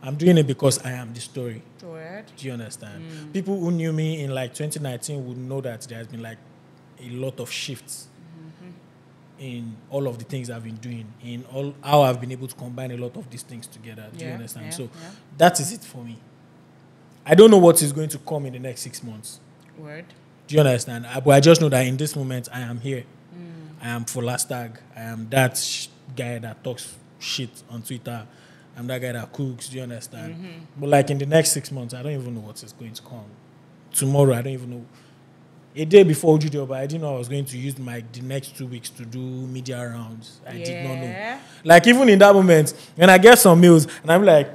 I'm doing it because I am the story. Word. Do you understand? People who knew me in like 2019 would know that there has been like a lot of shifts in all of the things I've been doing, in all how I've been able to combine a lot of these things together. Do you understand? So that is it for me. I don't know what is going to come in the next 6 months. Word. Do you understand? But I just know that in this moment, I am here. I am FolaStag. I am that guy that talks shit on Twitter. I'm that guy that cooks. Do you understand? But like in the next 6 months, I don't even know what is going to come. Tomorrow, I don't even know. A day before Ujudio, but I didn't know I was going to use the next 2 weeks to do media rounds. I did not know. Like even in that moment, when I get some meals, and I'm like,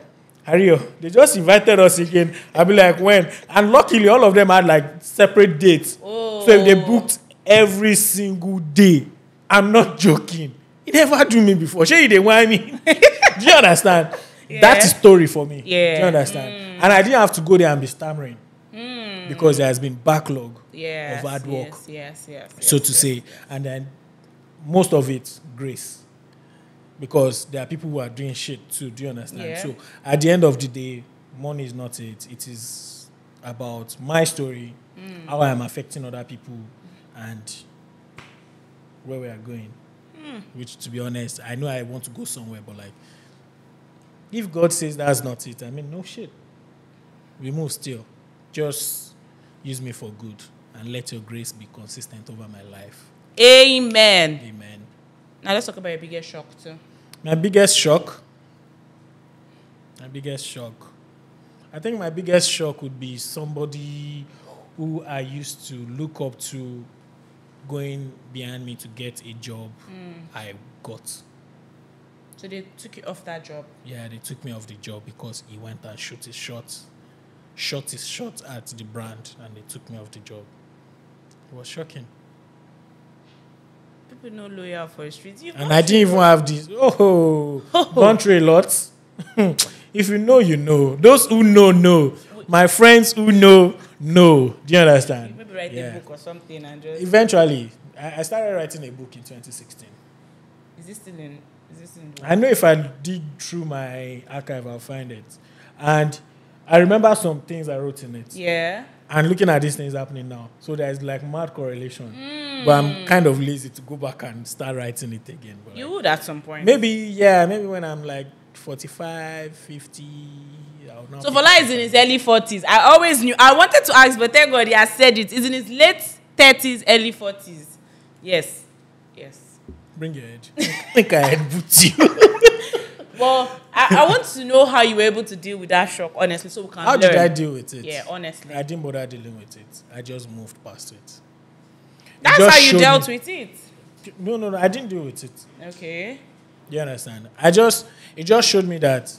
Hario, they just invited us again. I'll be like, when? And luckily, all of them had like separate dates. So if they booked every single day, I'm not joking. It never do me before. Sure, they want me. Do you understand? That's a story for me. Do you understand? And I didn't have to go there and be stammering. Because there has been backlog of hard work, so to say. And then most of it, grace. Because there are people who are doing shit too, do you understand? So at the end of the day, money is not it. It is about my story, how I am affecting other people, and where we are going. Which, to be honest, I know I want to go somewhere, but like, if God says that's not it, I mean, no shit. We move still. Just use me for good and let your grace be consistent over my life. Amen. Amen. Now let's talk about your biggest shock too. My biggest shock. I think my biggest shock would be somebody who I used to look up to going behind me to get a job I got. So they took you off that job? Yeah, they took me off the job because he went and shot his shot at the brand, and they took me off the job. It was shocking. People know loyal for a street. And I didn't even have this. Gone through a lot. If you know, you know. Those who know. My friends who know. Do you understand? Maybe write a book or something and just... Eventually, I started writing a book in 2016. Is this still in I know if I dig through my archive, I'll find it. And I remember some things I wrote in it. Yeah. And looking at these things happening now. So there's like mad correlation. But I'm kind of lazy to go back and start writing it again. But you would at some point. Maybe when I'm like 45, 50. So Fola is in his early 40s. I always knew. I wanted to ask, but thank God he has said it. He's in his late 30s, early 40s. Yes. Bring your head. I think I head boot you. Well, I want to know how you were able to deal with that shock, honestly, so we can How did I deal with it? Yeah, honestly. I didn't bother dealing with it. I just moved past it. That's how you dealt with it? No. I didn't deal with it. Okay. Do you understand? It just showed me that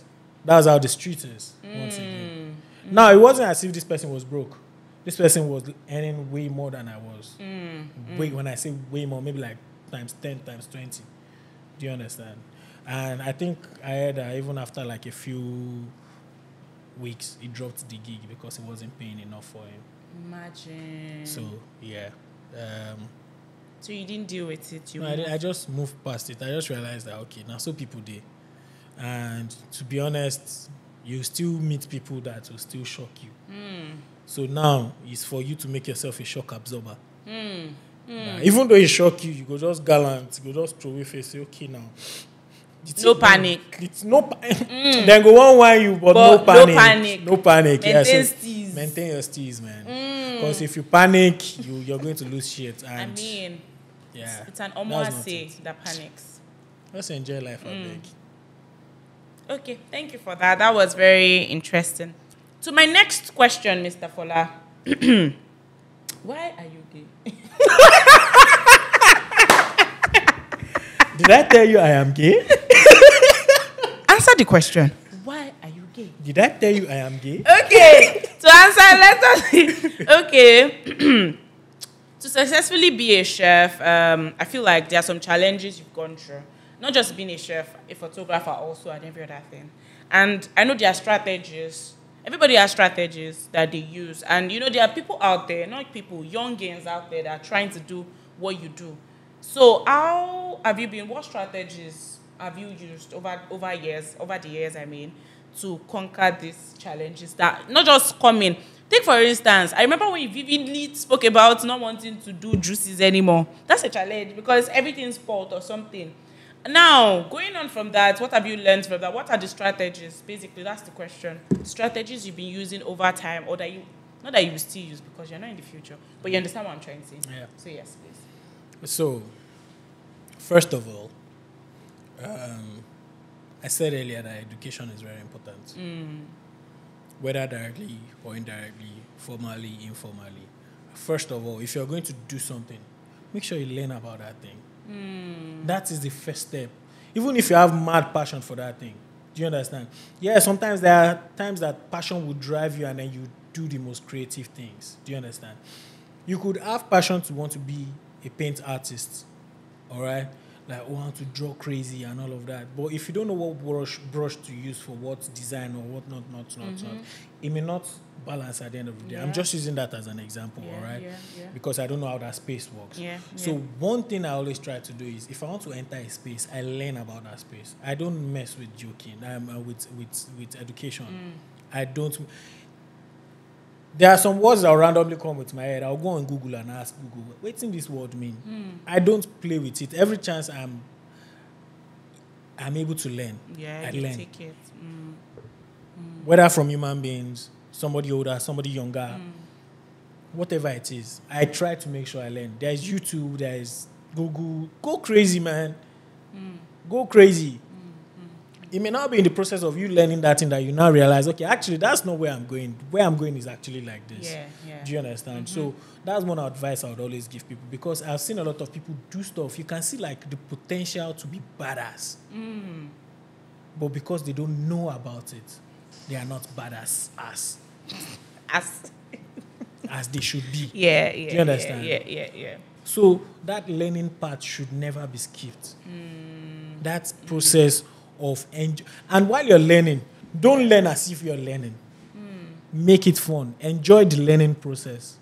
that's how the street is. Once again. Now, it wasn't as if this person was broke. This person was earning way more than I was. When I say way more, maybe like times 10, times 20. Do you understand? And I think I heard that even after like a few weeks, he dropped the gig because it wasn't paying enough for him. Imagine. So, yeah. So you didn't deal with it? I just moved past it. I just realized that, okay, now so people do. And to be honest, you still meet people that will still shock you. So now it's for you to make yourself a shock absorber. Even though it shock you, you go just gallant, you go just throw away face, say, okay now. No panic. It's no panic. Then go on you, but no panic. No panic. Maintain steez. Maintain your steez, man. Because if you panic, you're going to lose shit. And I mean, yeah, it's an omwase that panics. Just enjoy life, I beg. Okay, thank you for that. That was very interesting. To my next question, Mr. Fola. Why are you gay? Did I tell you I am gay? Answer the question. Why are you gay? Did I tell you I am gay? Okay. To answer, let us. Okay. To successfully be a chef, I feel like there are some challenges you've gone through. Not just being a chef, a photographer also, and every other thing. And I know there are strategies. Everybody has strategies that they use. And, you know, there are people out there, not people, youngins out there that are trying to do what you do. So how have you been, what strategies have you used over the years, to conquer these challenges that not just come in? Take, for instance, I remember when you vividly spoke about not wanting to do juices anymore. That's a challenge because everything's pot or something. Now, going on from that, what have you learned from that? What are the strategies? Basically, that's the question. Strategies you've been using over time, or that you, not that you will still use because you're not in the future, but you understand what I'm trying to say. Yeah. So, yes, please. So, first of all, I said earlier that education is very important. Whether directly or indirectly, formally, informally. First of all, if you're going to do something, make sure you learn about that thing. That is the first step. Even if you have mad passion for that thing. Do you understand? Yeah, sometimes there are times that passion will drive you and then you do the most creative things. Do you understand? You could have passion to want to be a paint artist. All right? Like, want to draw crazy and all of that. But if you don't know what brush to use for what design or what not, it may not balance at the end of the day. Yeah. I'm just using that as an example, all right? Yeah. Because I don't know how that space works. So one thing I always try to do is, if I want to enter a space, I learn about that space. I don't mess with joking, with education. I don't. There are some words that will randomly come with my head. I'll go on Google and ask Google, what's in this word mean? I don't play with it. Every chance I'm able to learn, I learn. Take it. Whether from human beings, somebody older, somebody younger, whatever it is, I try to make sure I learn. There's YouTube, there's Google. Go crazy, man. Go crazy. It may not be in the process of you learning that thing that you now realize, okay, actually, that's not where I'm going. Where I'm going is actually like this. Do you understand? So that's one advice I would always give people, because I've seen a lot of people do stuff. You can see like the potential to be badass. But because they don't know about it, they are not badass as they should be. Do you understand? Yeah. So that learning part should never be skipped. That process of and while you're learning, don't learn as if you're learning. Make it fun. Enjoy the learning process.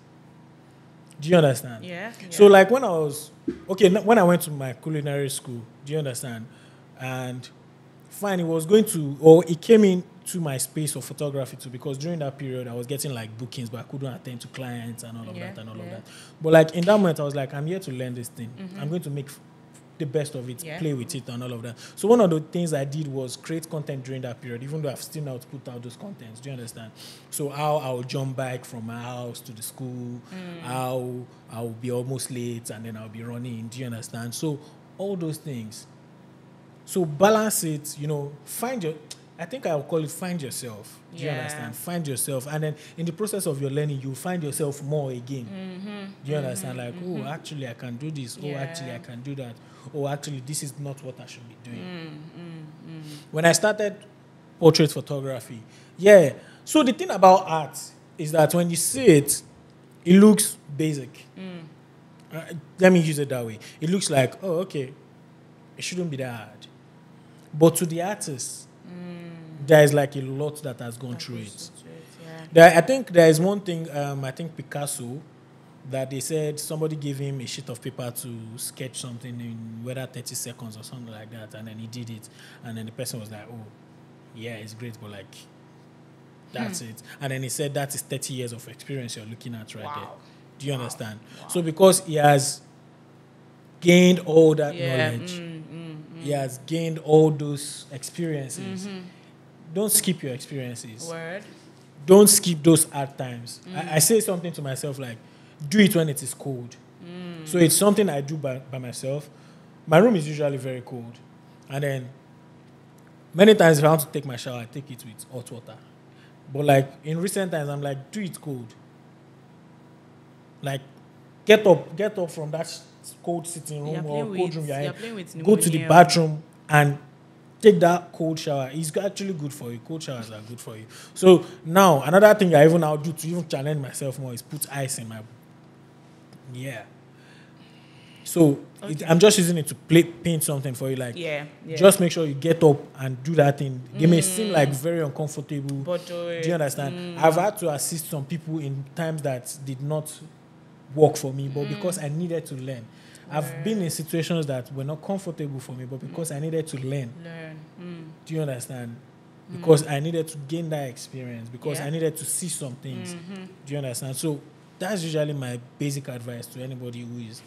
Do you understand? Yeah. So like when I went to my culinary school, do you understand? And fine, it came into my space of photography too, because during that period I was getting like bookings, but I couldn't attend to clients and all of that. But like in that moment I was like, I'm here to learn this thing. I'm going to make the best of it, play with it and all of that. So one of the things I did was create content during that period, even though I've still now to put out those contents. Do you understand? So how I'll jump bike from my house to the school, how I'll be almost late and then I'll be running. Do you understand? So all those things. So balance it, I think I would call it find yourself. Do you understand? Find yourself. And then in the process of your learning, you find yourself more again. Do you understand? Like, oh, actually, I can do this. Oh, actually, I can do that. Oh, actually, this is not what I should be doing. When I started portrait photography, so the thing about art is that when you see it, it looks basic. Let me use it that way. It looks like, oh, okay, it shouldn't be that hard. But to the artist, there is like a lot that has gone through it. I think there is one thing, I think Picasso, that they said somebody gave him a sheet of paper to sketch something in whether 30 seconds or something like that, and then he did it, and then the person was like, oh, yeah, it's great, but like, that's it. And then he said that is 30 years of experience you're looking at right there. Do you understand? So because he has gained all that knowledge, he has gained all those experiences, don't skip your experiences. Don't skip those hard times. I say something to myself like, do it when it is cold. So it's something I do by myself. My room is usually very cold. And then many times if I want to take my shower, I take it with hot water. But like in recent times, I'm like, do it cold. Like, get up from that cold sitting room or cold room you're in. Go to the bathroom and take that cold shower. It's actually good for you. Cold showers are good for you. So now, another thing I even now do to even challenge myself more is put ice in my... So I'm just using it to paint something for you. Like, just make sure you get up and do that thing. They may seem like very uncomfortable. But do you understand? I've had to assist some people in times that did not work for me, but because I needed to learn. I've been in situations that were not comfortable for me, but because I needed to learn. Do you understand? Because I needed to gain that experience, because I needed to see some things. Do you understand? So that's usually my basic advice to anybody who is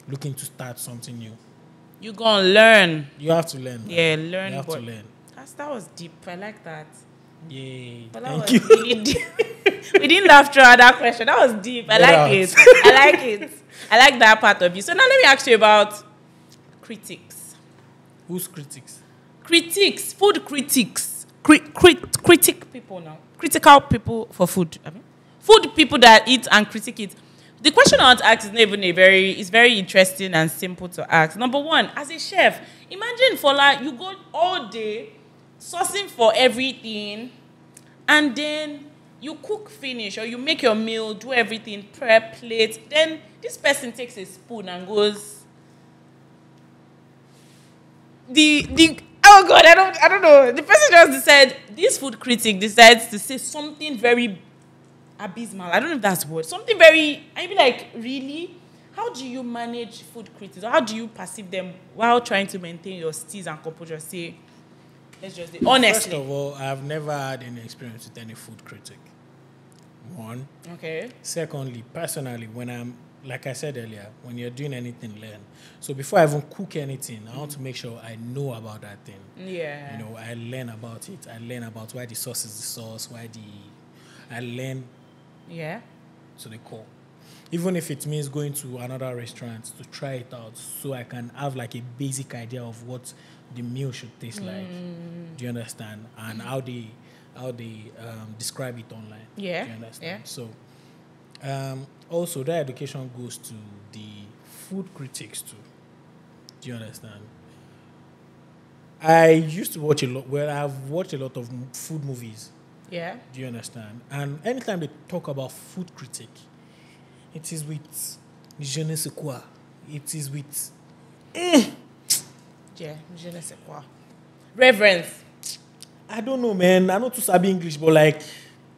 looking to start something new. You gonna learn. You have to learn. Man. Learn. You have to learn. That was deep. I like that. Yay. Thank you. Really deep. We didn't laugh through that question. That was deep. I like it. I like that part of you. So now let me ask you about critics. Who's critics? Critics. Food critics. Critic people now. Critical people for food. Food people that eat and critique it. The question I want to ask is not even it's very interesting and simple to ask. Number one, as a chef, imagine Fola, you go all day sourcing for everything, and then you cook finish, or you make your meal, do everything, prep, plate. Then this person takes a spoon and goes, oh God, I don't know. The person just said, this food critic decides to say something very abysmal. I don't know if that's the word. Something very, I'd be like, really? How do you manage food critics? Or how do you perceive them while trying to maintain your steez and composure? Say, let's just say, honestly. First of all, I've never had any experience with any food critic. One. Okay. Secondly, personally, when I'm, like I said earlier, when you're doing anything, learn. So before I even cook anything, I want to make sure I know about that thing. Yeah. You know, I learn about it. I learn about why the sauce is the sauce, I learn. Yeah. So they call. Even if it means going to another restaurant to try it out, so I can have like a basic idea of what the meal should taste like. Do you understand? And how they describe it online. Yeah. Do you understand? Yeah. So also that education goes to the food critics too. Do you understand? I used to watch a lot. Well, I've watched a lot of food movies. Yeah. Do you understand? And anytime they talk about food critic, it is with je ne sais quoi. It is with yeah, je ne sais quoi. Reverence. I don't know, man. I know to sabi English, but like,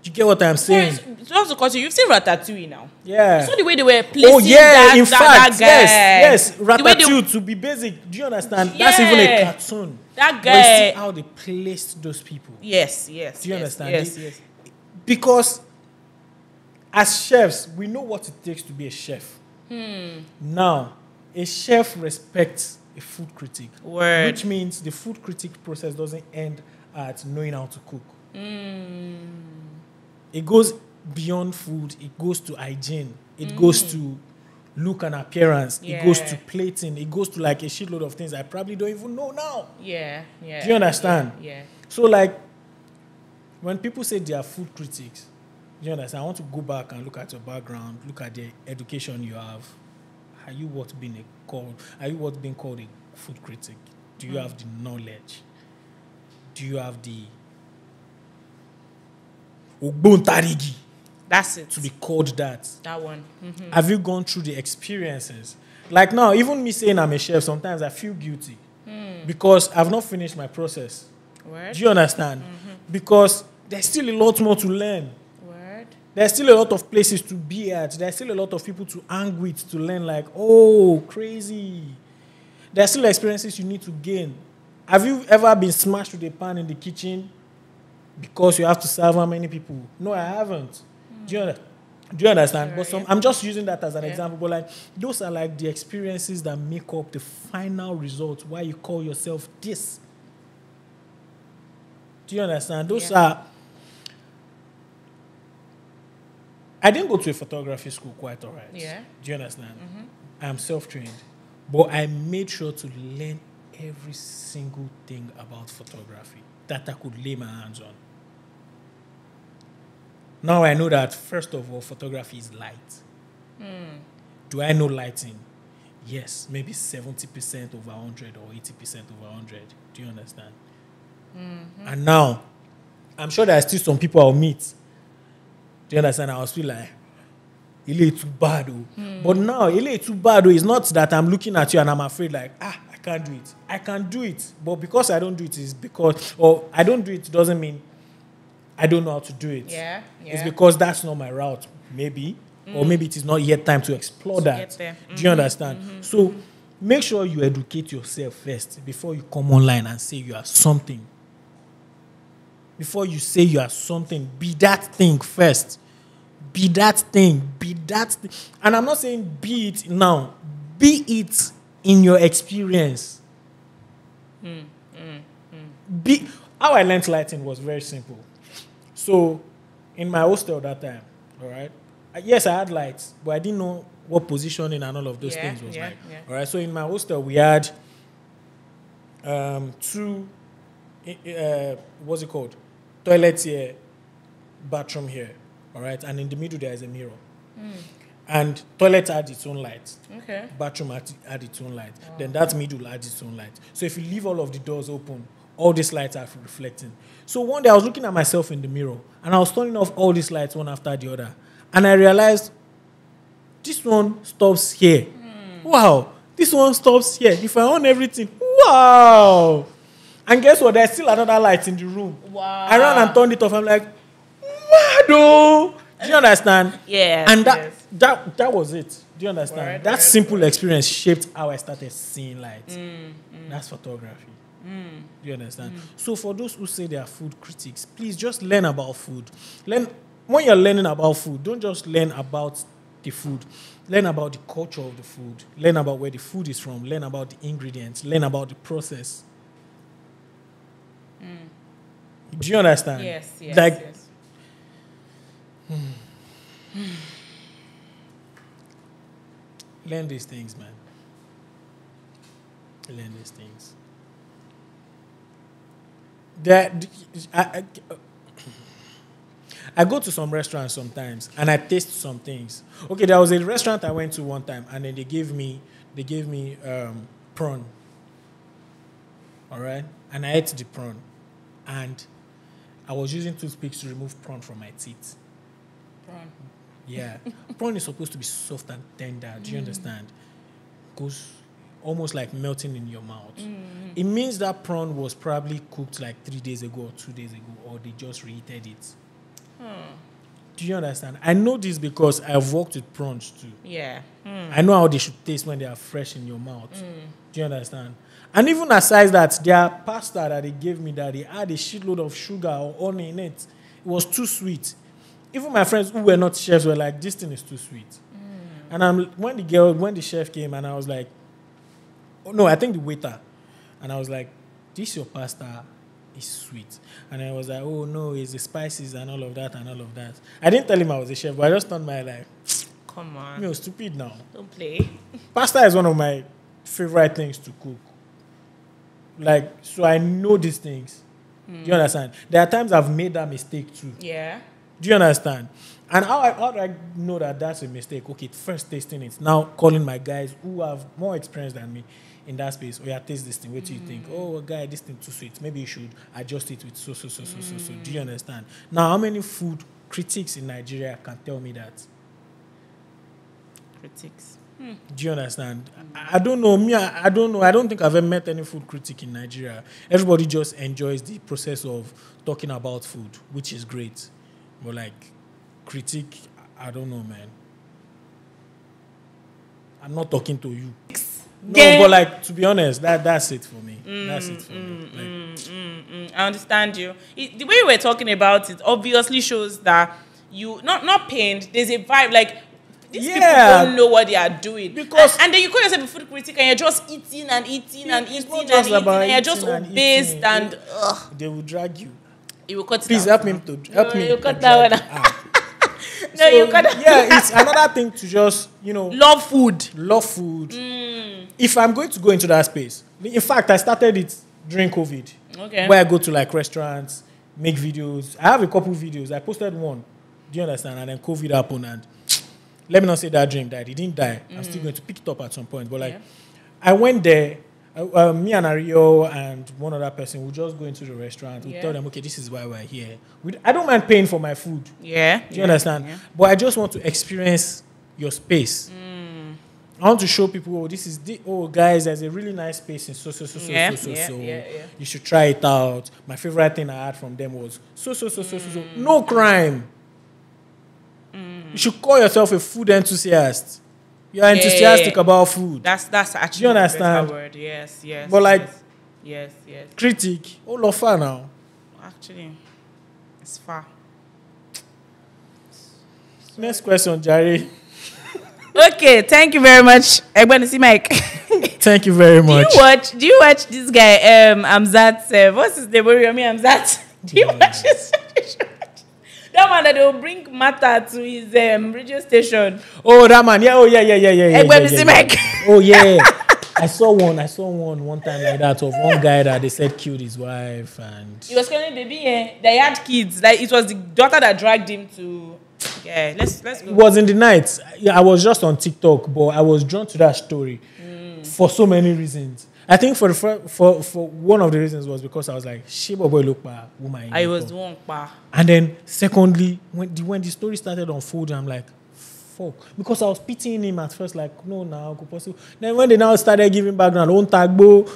you get what I'm saying? Just because you've seen Ratatouille now. Yeah. So the way they were placing in fact, yes. Ratatouille, to be basic, do you understand? Yeah. That's even a cartoon. That guy. But you see how they placed those people. Yes. Do you understand? Yes. Because as chefs, we know what it takes to be a chef. Now, a chef respects a food critic. Word. Which means the food critic process doesn't end at knowing how to cook. It goes beyond food. It goes to hygiene. It goes to look and appearance. Yeah. It goes to plating. It goes to like a shitload of things I probably don't even know now. Yeah. Do you understand? Yeah. So like when people say they are food critics, you understand? I want to go back and look at your background, look at the education you have. Are you what's being called a food critic? Do you have the knowledge? Do you have the Ogbontarigi? That's it. To be called that. That one. Mm-hmm. Have you gone through the experiences? Like now, even me saying I'm a chef, sometimes I feel guilty because I've not finished my process. Word. Do you understand? Mm-hmm. Because there's still a lot more to learn. Word. There's still a lot of places to be at. There's still a lot of people to hang with to learn like, oh, crazy. There's still experiences you need to gain. Have you ever been smashed with a pan in the kitchen because you have to serve how many people? No, I haven't. Do you understand? Sure, but I'm just using that as an example. But like those are like the experiences that make up the final result. Why you call yourself this? Do you understand? Those are. I didn't go to a photography school quite all right. Yeah. Do you understand? Mm-hmm. I'm self-trained, but I made sure to learn every single thing about photography that I could lay my hands on. Now I know that, first of all, photography is light. Do I know lighting? Yes, maybe 70% over 100 or 80% over 100. Do you understand? Mm-hmm. And now, I'm sure there are still some people I'll meet. Do you understand? I'll feel like, Ile too bad. But now, Ile too bad is not that I'm looking at you and I'm afraid like, I can't do it. I can do it. But because I don't do it is because, or I don't do it doesn't mean I don't know how to do it. Yeah. It's because that's not my route, maybe. Or maybe it is not yet time to explore that. Do you understand? Mm-hmm. So make sure you educate yourself first before you come online and say you are something. Before you say you are something, be that thing first. Be that thing. Be that thing. And I'm not saying be it now. Be it in your experience. How I learned lighting was very simple. So, in my hostel that time, all right, yes, I had lights, but I didn't know what positioning and all of those things was like. Yeah. All right, so in my hostel, we had two, what's it called? Toilets here, bathroom here, all right, and in the middle there is a mirror. And toilet had its own light. Okay. Bathroom had its own light. Wow. Then that middle had its own light. So if you leave all of the doors open, all these lights are reflecting. So one day I was looking at myself in the mirror and I was turning off all these lights one after the other. And I realized this one stops here. Wow. This one stops here. If I on everything, wow. And guess what? There's still another light in the room. Wow. I ran and turned it off. I'm like, do you understand? Yeah. And that was it. Do you understand? That simple experience shaped how I started seeing light. That's photography. Do you understand? So for those who say they are food critics, please just learn about food. When you're learning about food, don't just learn about the food. Learn about the culture of the food. Learn about where the food is from. Learn about the ingredients. Learn about the process. Do you understand? Yes. Like, learn these things, man. Learn these things. I go to some restaurants sometimes and I taste some things. Okay, there was a restaurant I went to one time and then they gave me prawn. All right? And I ate the prawn. And I was using toothpicks to remove prawn from my teeth. Prawn. Yeah. Prawn is supposed to be soft and tender. Do you understand? Goes almost like melting in your mouth. It means that prawn was probably cooked like 3 days ago or 2 days ago, or they just reheated it. Do you understand? I know this because I've worked with prawns too. Yeah. I know how they should taste when they are fresh in your mouth. Do you understand? And even aside that, their pasta that they gave me, that they had a shitload of sugar or honey in it, it was too sweet. Even my friends who were not chefs were like, this thing is too sweet. And when the chef came and I was like, oh, no, I think the waiter. And I was like, this your pasta is sweet. And I was like, oh no, it's the spices and all of that and all of that. I didn't tell him I was a chef, but I just turned my like, come on. You're stupid now. Don't play. Pasta is one of my favorite things to cook. Like, so I know these things. Do you understand? There are times I've made that mistake too. Yeah. Do you understand? And how do I know that that's a mistake? Okay, first tasting it. Now calling my guys who have more experience than me in that space. Oh yeah, taste this thing. What do you think? Oh, guy, this thing too sweet. Maybe you should adjust it with so. Do you understand? Now, how many food critics in Nigeria can tell me that? Critics. Do you understand? I don't know. I don't know. I don't think I've ever met any food critic in Nigeria. Everybody just enjoys the process of talking about food, which is great. But like, critique, I don't know, man. I'm not talking to you. No, but like, to be honest, that's it for me. That's it for me. I understand you. The way you were talking about it obviously shows that you not pained. There's a vibe like these people don't know what they are doing. Because and then you call yourself a food critic and you're just eating and you're just obese and they will drag you. You will cut it Please out. help me. You cut that one out. So, yeah, it's another thing to just, love food. If I'm going to go into that space, in fact, I started it during COVID. Okay. Where I go to like restaurants, make videos. I have a couple videos. I posted one. Do you understand? And then COVID happened, and let me not say that dream died. It didn't die. I'm still going to pick it up at some point. But like, I went there. Me and Ario and one other person would just go into the restaurant. We tell them, okay, this is why we're here. I don't mind paying for my food. Yeah. Do you understand? Yeah. But I just want to experience your space. I want to show people, guys, there's a really nice space in so. You should try it out. My favorite thing I had from them was so. No crime. You should call yourself a food enthusiast. You are enthusiastic about food. That's actually you understand? The word. Yes. But like, yes. critic, all of far now. Actually, it's far. Next question, Jerry. Okay, thank you very much. I'm going to see Mike. Thank you very much. Do you watch this guy? Amzat. What's his name? Amzat. Do you watch his? That man that will bring matter to his radio station. Oh, that man. Yeah. Oh, yeah. Oh, yeah. I saw one time like that of one guy that they said killed his wife and he was calling baby. They had kids. Like it was the daughter that dragged him to. Yeah, let's go. It was in the night. Yeah, I was just on TikTok, but I was drawn to that story for so many reasons. I think for one of the reasons was because I was like, Shiba boy look pa woman. I was one pa. And then secondly, when the story started unfolding, I'm like, fuck. Because I was pitying him at first, like, no, now could possible. Then when they now started giving background, on tagbo,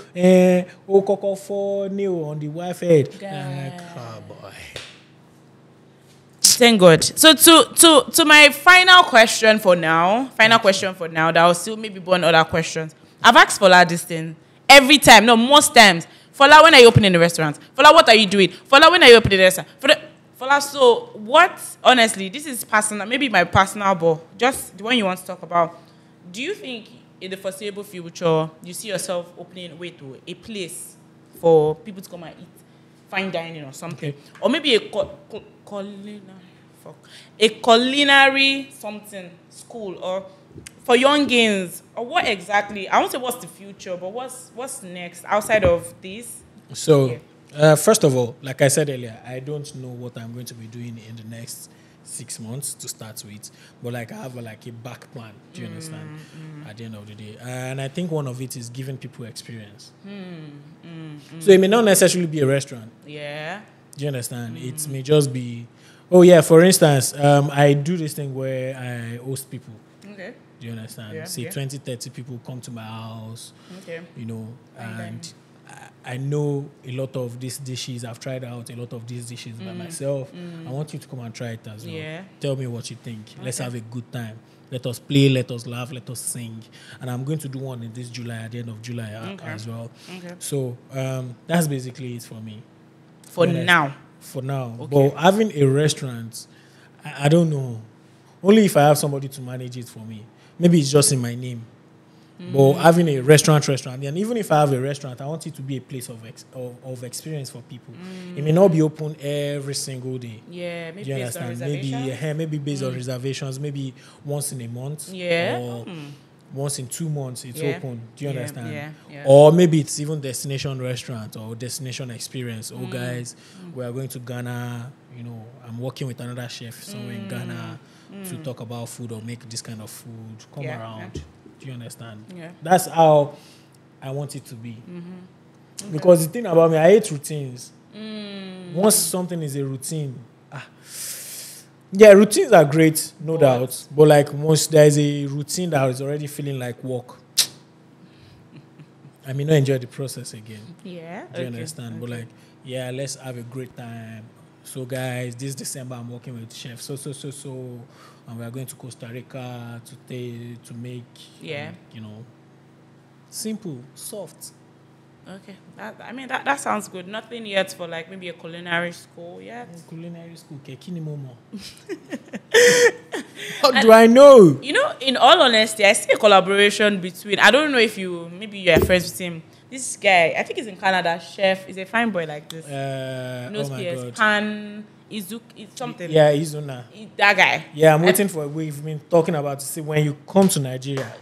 koko for new on the wife head. I'm like, oh boy. Thank God. So to my final question for now, that I'll still maybe born other questions. I've asked Fola this thing every time. No, most times. Fola, when are you opening the restaurant? Fola, what are you doing? Fola, when are you opening the restaurant? Fola, so what, honestly, this is personal, maybe my personal, but just the one you want to talk about. Do you think in the foreseeable future, you see yourself opening a place for people to come and eat, fine dining or something? Okay. Or maybe a culinary something school or for youngins, or what exactly? I won't say what's the future, but what's next outside of this? So, first of all, like I said earlier, I don't know what I'm going to be doing in the next 6 months to start with, but like I have a back plan. Do you understand? At the end of the day, and I think one of it is giving people experience. So it may not necessarily be a restaurant. Yeah. Do you understand? It may just be. Oh yeah, for instance, I do this thing where I host people. Okay. Do you understand? Yeah, say 20, 30 people come to my house. Okay. And I know a lot of these dishes. I've tried out a lot of these dishes by myself. I want you to come and try it as well. Yeah. Tell me what you think. Okay. Let's have a good time. Let us play, let us laugh, let us sing. And I'm going to do one in this July, at the end of July as well. Okay. So that's basically it for me. For now. Okay. But having a restaurant, I don't know. Only if I have somebody to manage it for me. Maybe it's just in my name. But having a restaurant, and even if I have a restaurant, I want it to be a place of experience for people. It may not be open every single day. Yeah, maybe based on reservations. Maybe based on reservations, maybe once in a month. Yeah. once in 2 months it's open. Do you understand? Yeah. Or maybe it's even destination restaurant or destination experience. Oh, guys, we are going to Ghana. You know, I'm working with another chef somewhere in Ghana to talk about food or make this kind of food. Come around. Do you understand? Yeah. That's how I want it to be. Because the thing about me, I hate routines. Once something is a routine, routines are great, no doubt. But like once there is a routine that is already feeling like work, I may not enjoy the process again. Yeah. Do you understand? But like, let's have a great time. So guys, this December I'm working with chef so, and we are going to Costa Rica to make simple, soft. Okay, that sounds good. Nothing yet for like maybe a culinary school yet. Culinary school, kini momo. How do I know? You know, in all honesty, I see a collaboration between. I don't know if maybe you're friends with him. This guy, I think he's in Canada. Chef, is a fine boy like this. Oh my God. Pan Izuk, it's something. Yeah, Izuna. That guy. Yeah, I'm waiting for. We've been talking about to see when you come to Nigeria.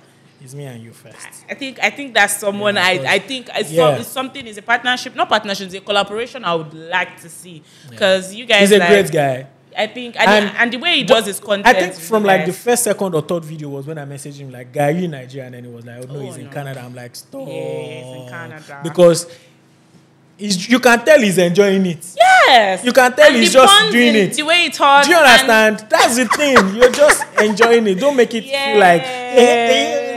It's me and you first. I think that's someone I think it's something. It's a partnership, not partnership. It's a collaboration. I would like to see because you guys. He's a great guy. I think, and the way he does his content. I think from like the first, second, or third video was when I messaged him like, "Guy, you in Nigeria?" And then he was like, "Oh no, he's in Canada." I'm like, "Stop." Yeah, he's in Canada because you can tell he's enjoying it. Yes, you can tell he's just doing it. The way he talks. Do you understand? That's the thing. You're just enjoying it. Don't make it feel like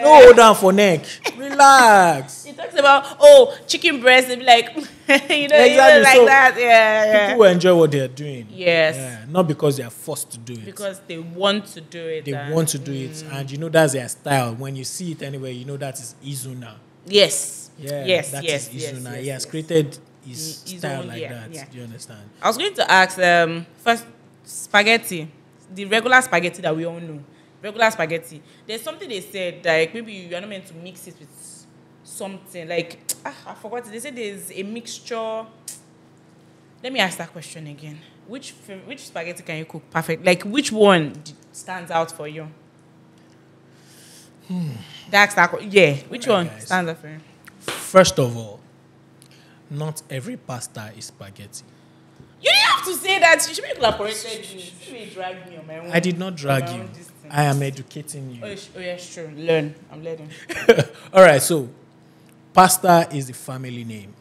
no hold down for neck. Relax. He talks about chicken breast and be like exactly. like so that. Yeah. People enjoy what they're doing. Yes. Yeah. Not because they are forced to do it. Because they want to do it. They want to do it, and you know that's their style. When you see it anyway, you know that is Izuna. Yes. Yeah. Yes. That yes. is Izuna. Yes. He has created his style like that. Yeah. Do you understand? I was going to ask first spaghetti, the regular spaghetti that we all know. Regular spaghetti. There's something they said like maybe you are not meant to mix it with something like I forgot. They said there's a mixture. Let me ask that question again. Which spaghetti can you cook perfect? Like which one stands out for you? That's that. Yeah. Which one stands out for you? First of all, not every pasta is spaghetti. You didn't have to say that. You should be collaborated. You should drag me on my own. I did not drag you. I am educating you. Oh, yeah, sure. Learn. I'm learning. All right, so pasta is the family name.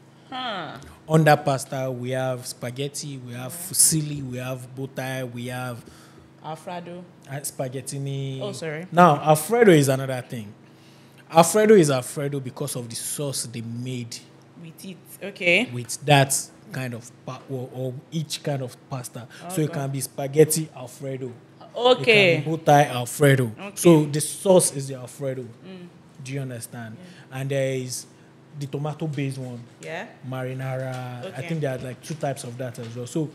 Under pasta, we have spaghetti, we have fusilli, we have botai, we have Alfredo. Spaghettini. Oh, sorry. Now, Alfredo is another thing. Alfredo is Alfredo because of the sauce they made with it. Okay. With that kind of or each kind of pasta. Okay. So it can be spaghetti Alfredo. Okay. It can be botai Alfredo. Okay. So the sauce is the Alfredo. Do you understand? Yeah. And there is the tomato-based one. Yeah. Marinara. Okay. I think there are like 2 types of that as well. So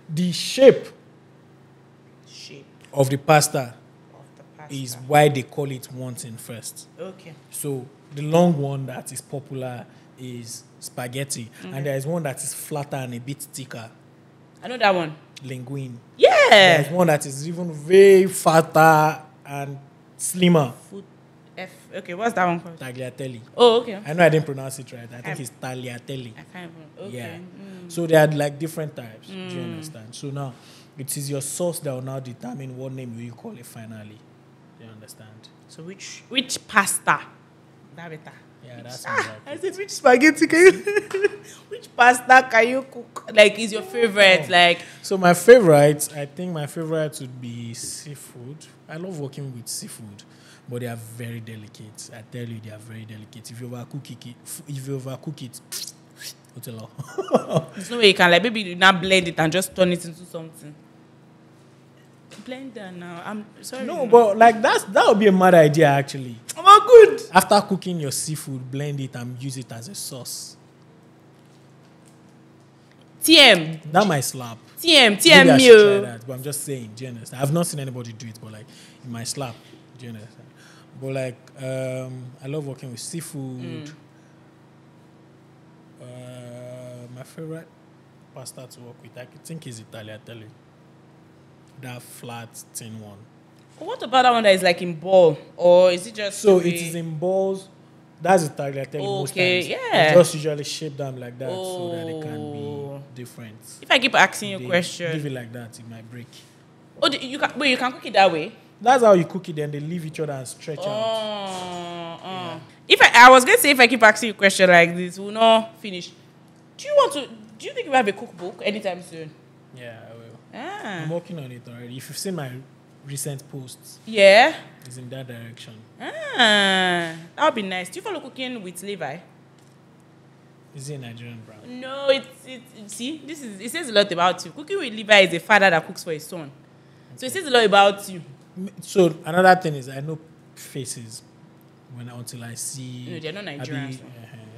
the shape of the pasta is why they call it one thing first. Okay. So the long one that is popular is spaghetti. And there is one that is flatter and a bit thicker. I know that one. Linguine. Yeah. There's one that is even very fatter and slimmer. Okay, what's that one called? Tagliatelle. Oh, okay. I know I didn't pronounce it right. I think it's tagliatelle. I can't remember. Okay. Yeah. So there are like different types. Do you understand? So now it is your sauce that will now determine what name will you call it finally. Do you understand? So which pasta? That better. Yeah, that's I said which spaghetti can you which pasta can you cook? Like is your favorite? Oh. Like so my favorite, I think my favorite would be seafood. I love working with seafood. But they are very delicate. I tell you, they are very delicate. If you overcook it, what's a lot? There's no way you can like maybe you not blend it and just turn it into something. Blender now. I'm sorry. No, but like that would be a mad idea actually. Oh, good. After cooking your seafood, blend it and use it as a sauce. TM. That might slap. TM Maybe I meal. should try that, but I'm just saying, do you understand? I've not seen anybody do it, but like it might slap. Do you understand? But like, I love working with seafood. My favorite pasta to work with, I think, is tagliatelle. That flat, thin one. What about that one that is like in ball? Or is it just... So it is in balls. That's the target I tell you most times. Yeah. You just usually shape them like that so that they can be different. If I keep asking you a question... Leave it like that, it might break. Oh, you can cook it that way? That's how you cook it, then they leave each other and stretch out. Yeah. If I was going to say, if I keep asking you a question like this, we'll not finish. Do you think you have a cookbook anytime soon? Yeah, I will. I'm working on it already. If you've seen my recent posts, it's in that direction. That would be nice. Do you follow Cooking with Levi? Is he a Nigerian brand? No, see, it says a lot about you. Cooking with Levi is a father that cooks for his son. So it says a lot about you. So another thing is I know faces until I see. No, they're not Nigerians.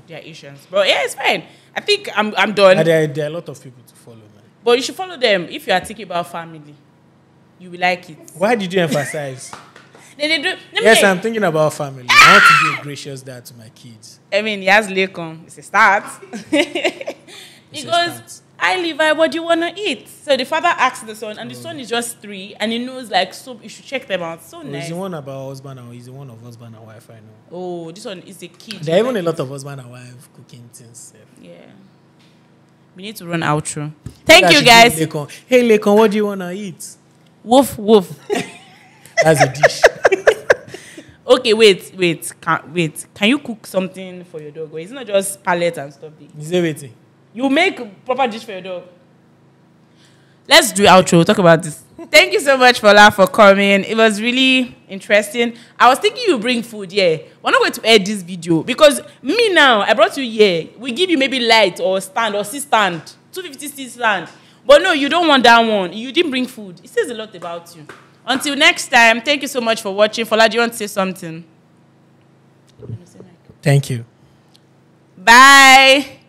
They're Asians. But yeah, it's fine. I think I'm done. And there are a lot of people to follow, man. But you should follow them if you are thinking about family. You will like it. Why did you emphasize? Yes, I'm thinking about family. I want to be a gracious dad to my kids. I mean, he has Lekon. It's a start. He goes, "Hi, Levi, what do you want to eat?" So the father asks the son, and the son is just 3, and he knows, like, so you should check them out. So nice. He's the one about husband and he's the one of husband and wife, I know. Oh, this one is a kid. There are even a lot of husband and wife cooking things. Yeah. We need to run outro. Thank you, guys. Hey, Lekon, what do you want to eat? Woof, woof. That's a dish. Okay, wait. Can you cook something for your dog? Or it's not just palette and stuff. Is it waiting? You make proper dish for your dog. Let's do outro. Talk about this. Thank you so much, Fola, for coming. It was really interesting. I was thinking you bring food, yeah. We're not going to edit this video because me now, I brought you here. We give you maybe light or stand or C-stand. 250 C-stand. But no, you don't want that one. You didn't bring food. It says a lot about you. Until next time, thank you so much for watching. Fola, do you want to say something? Thank you. Bye.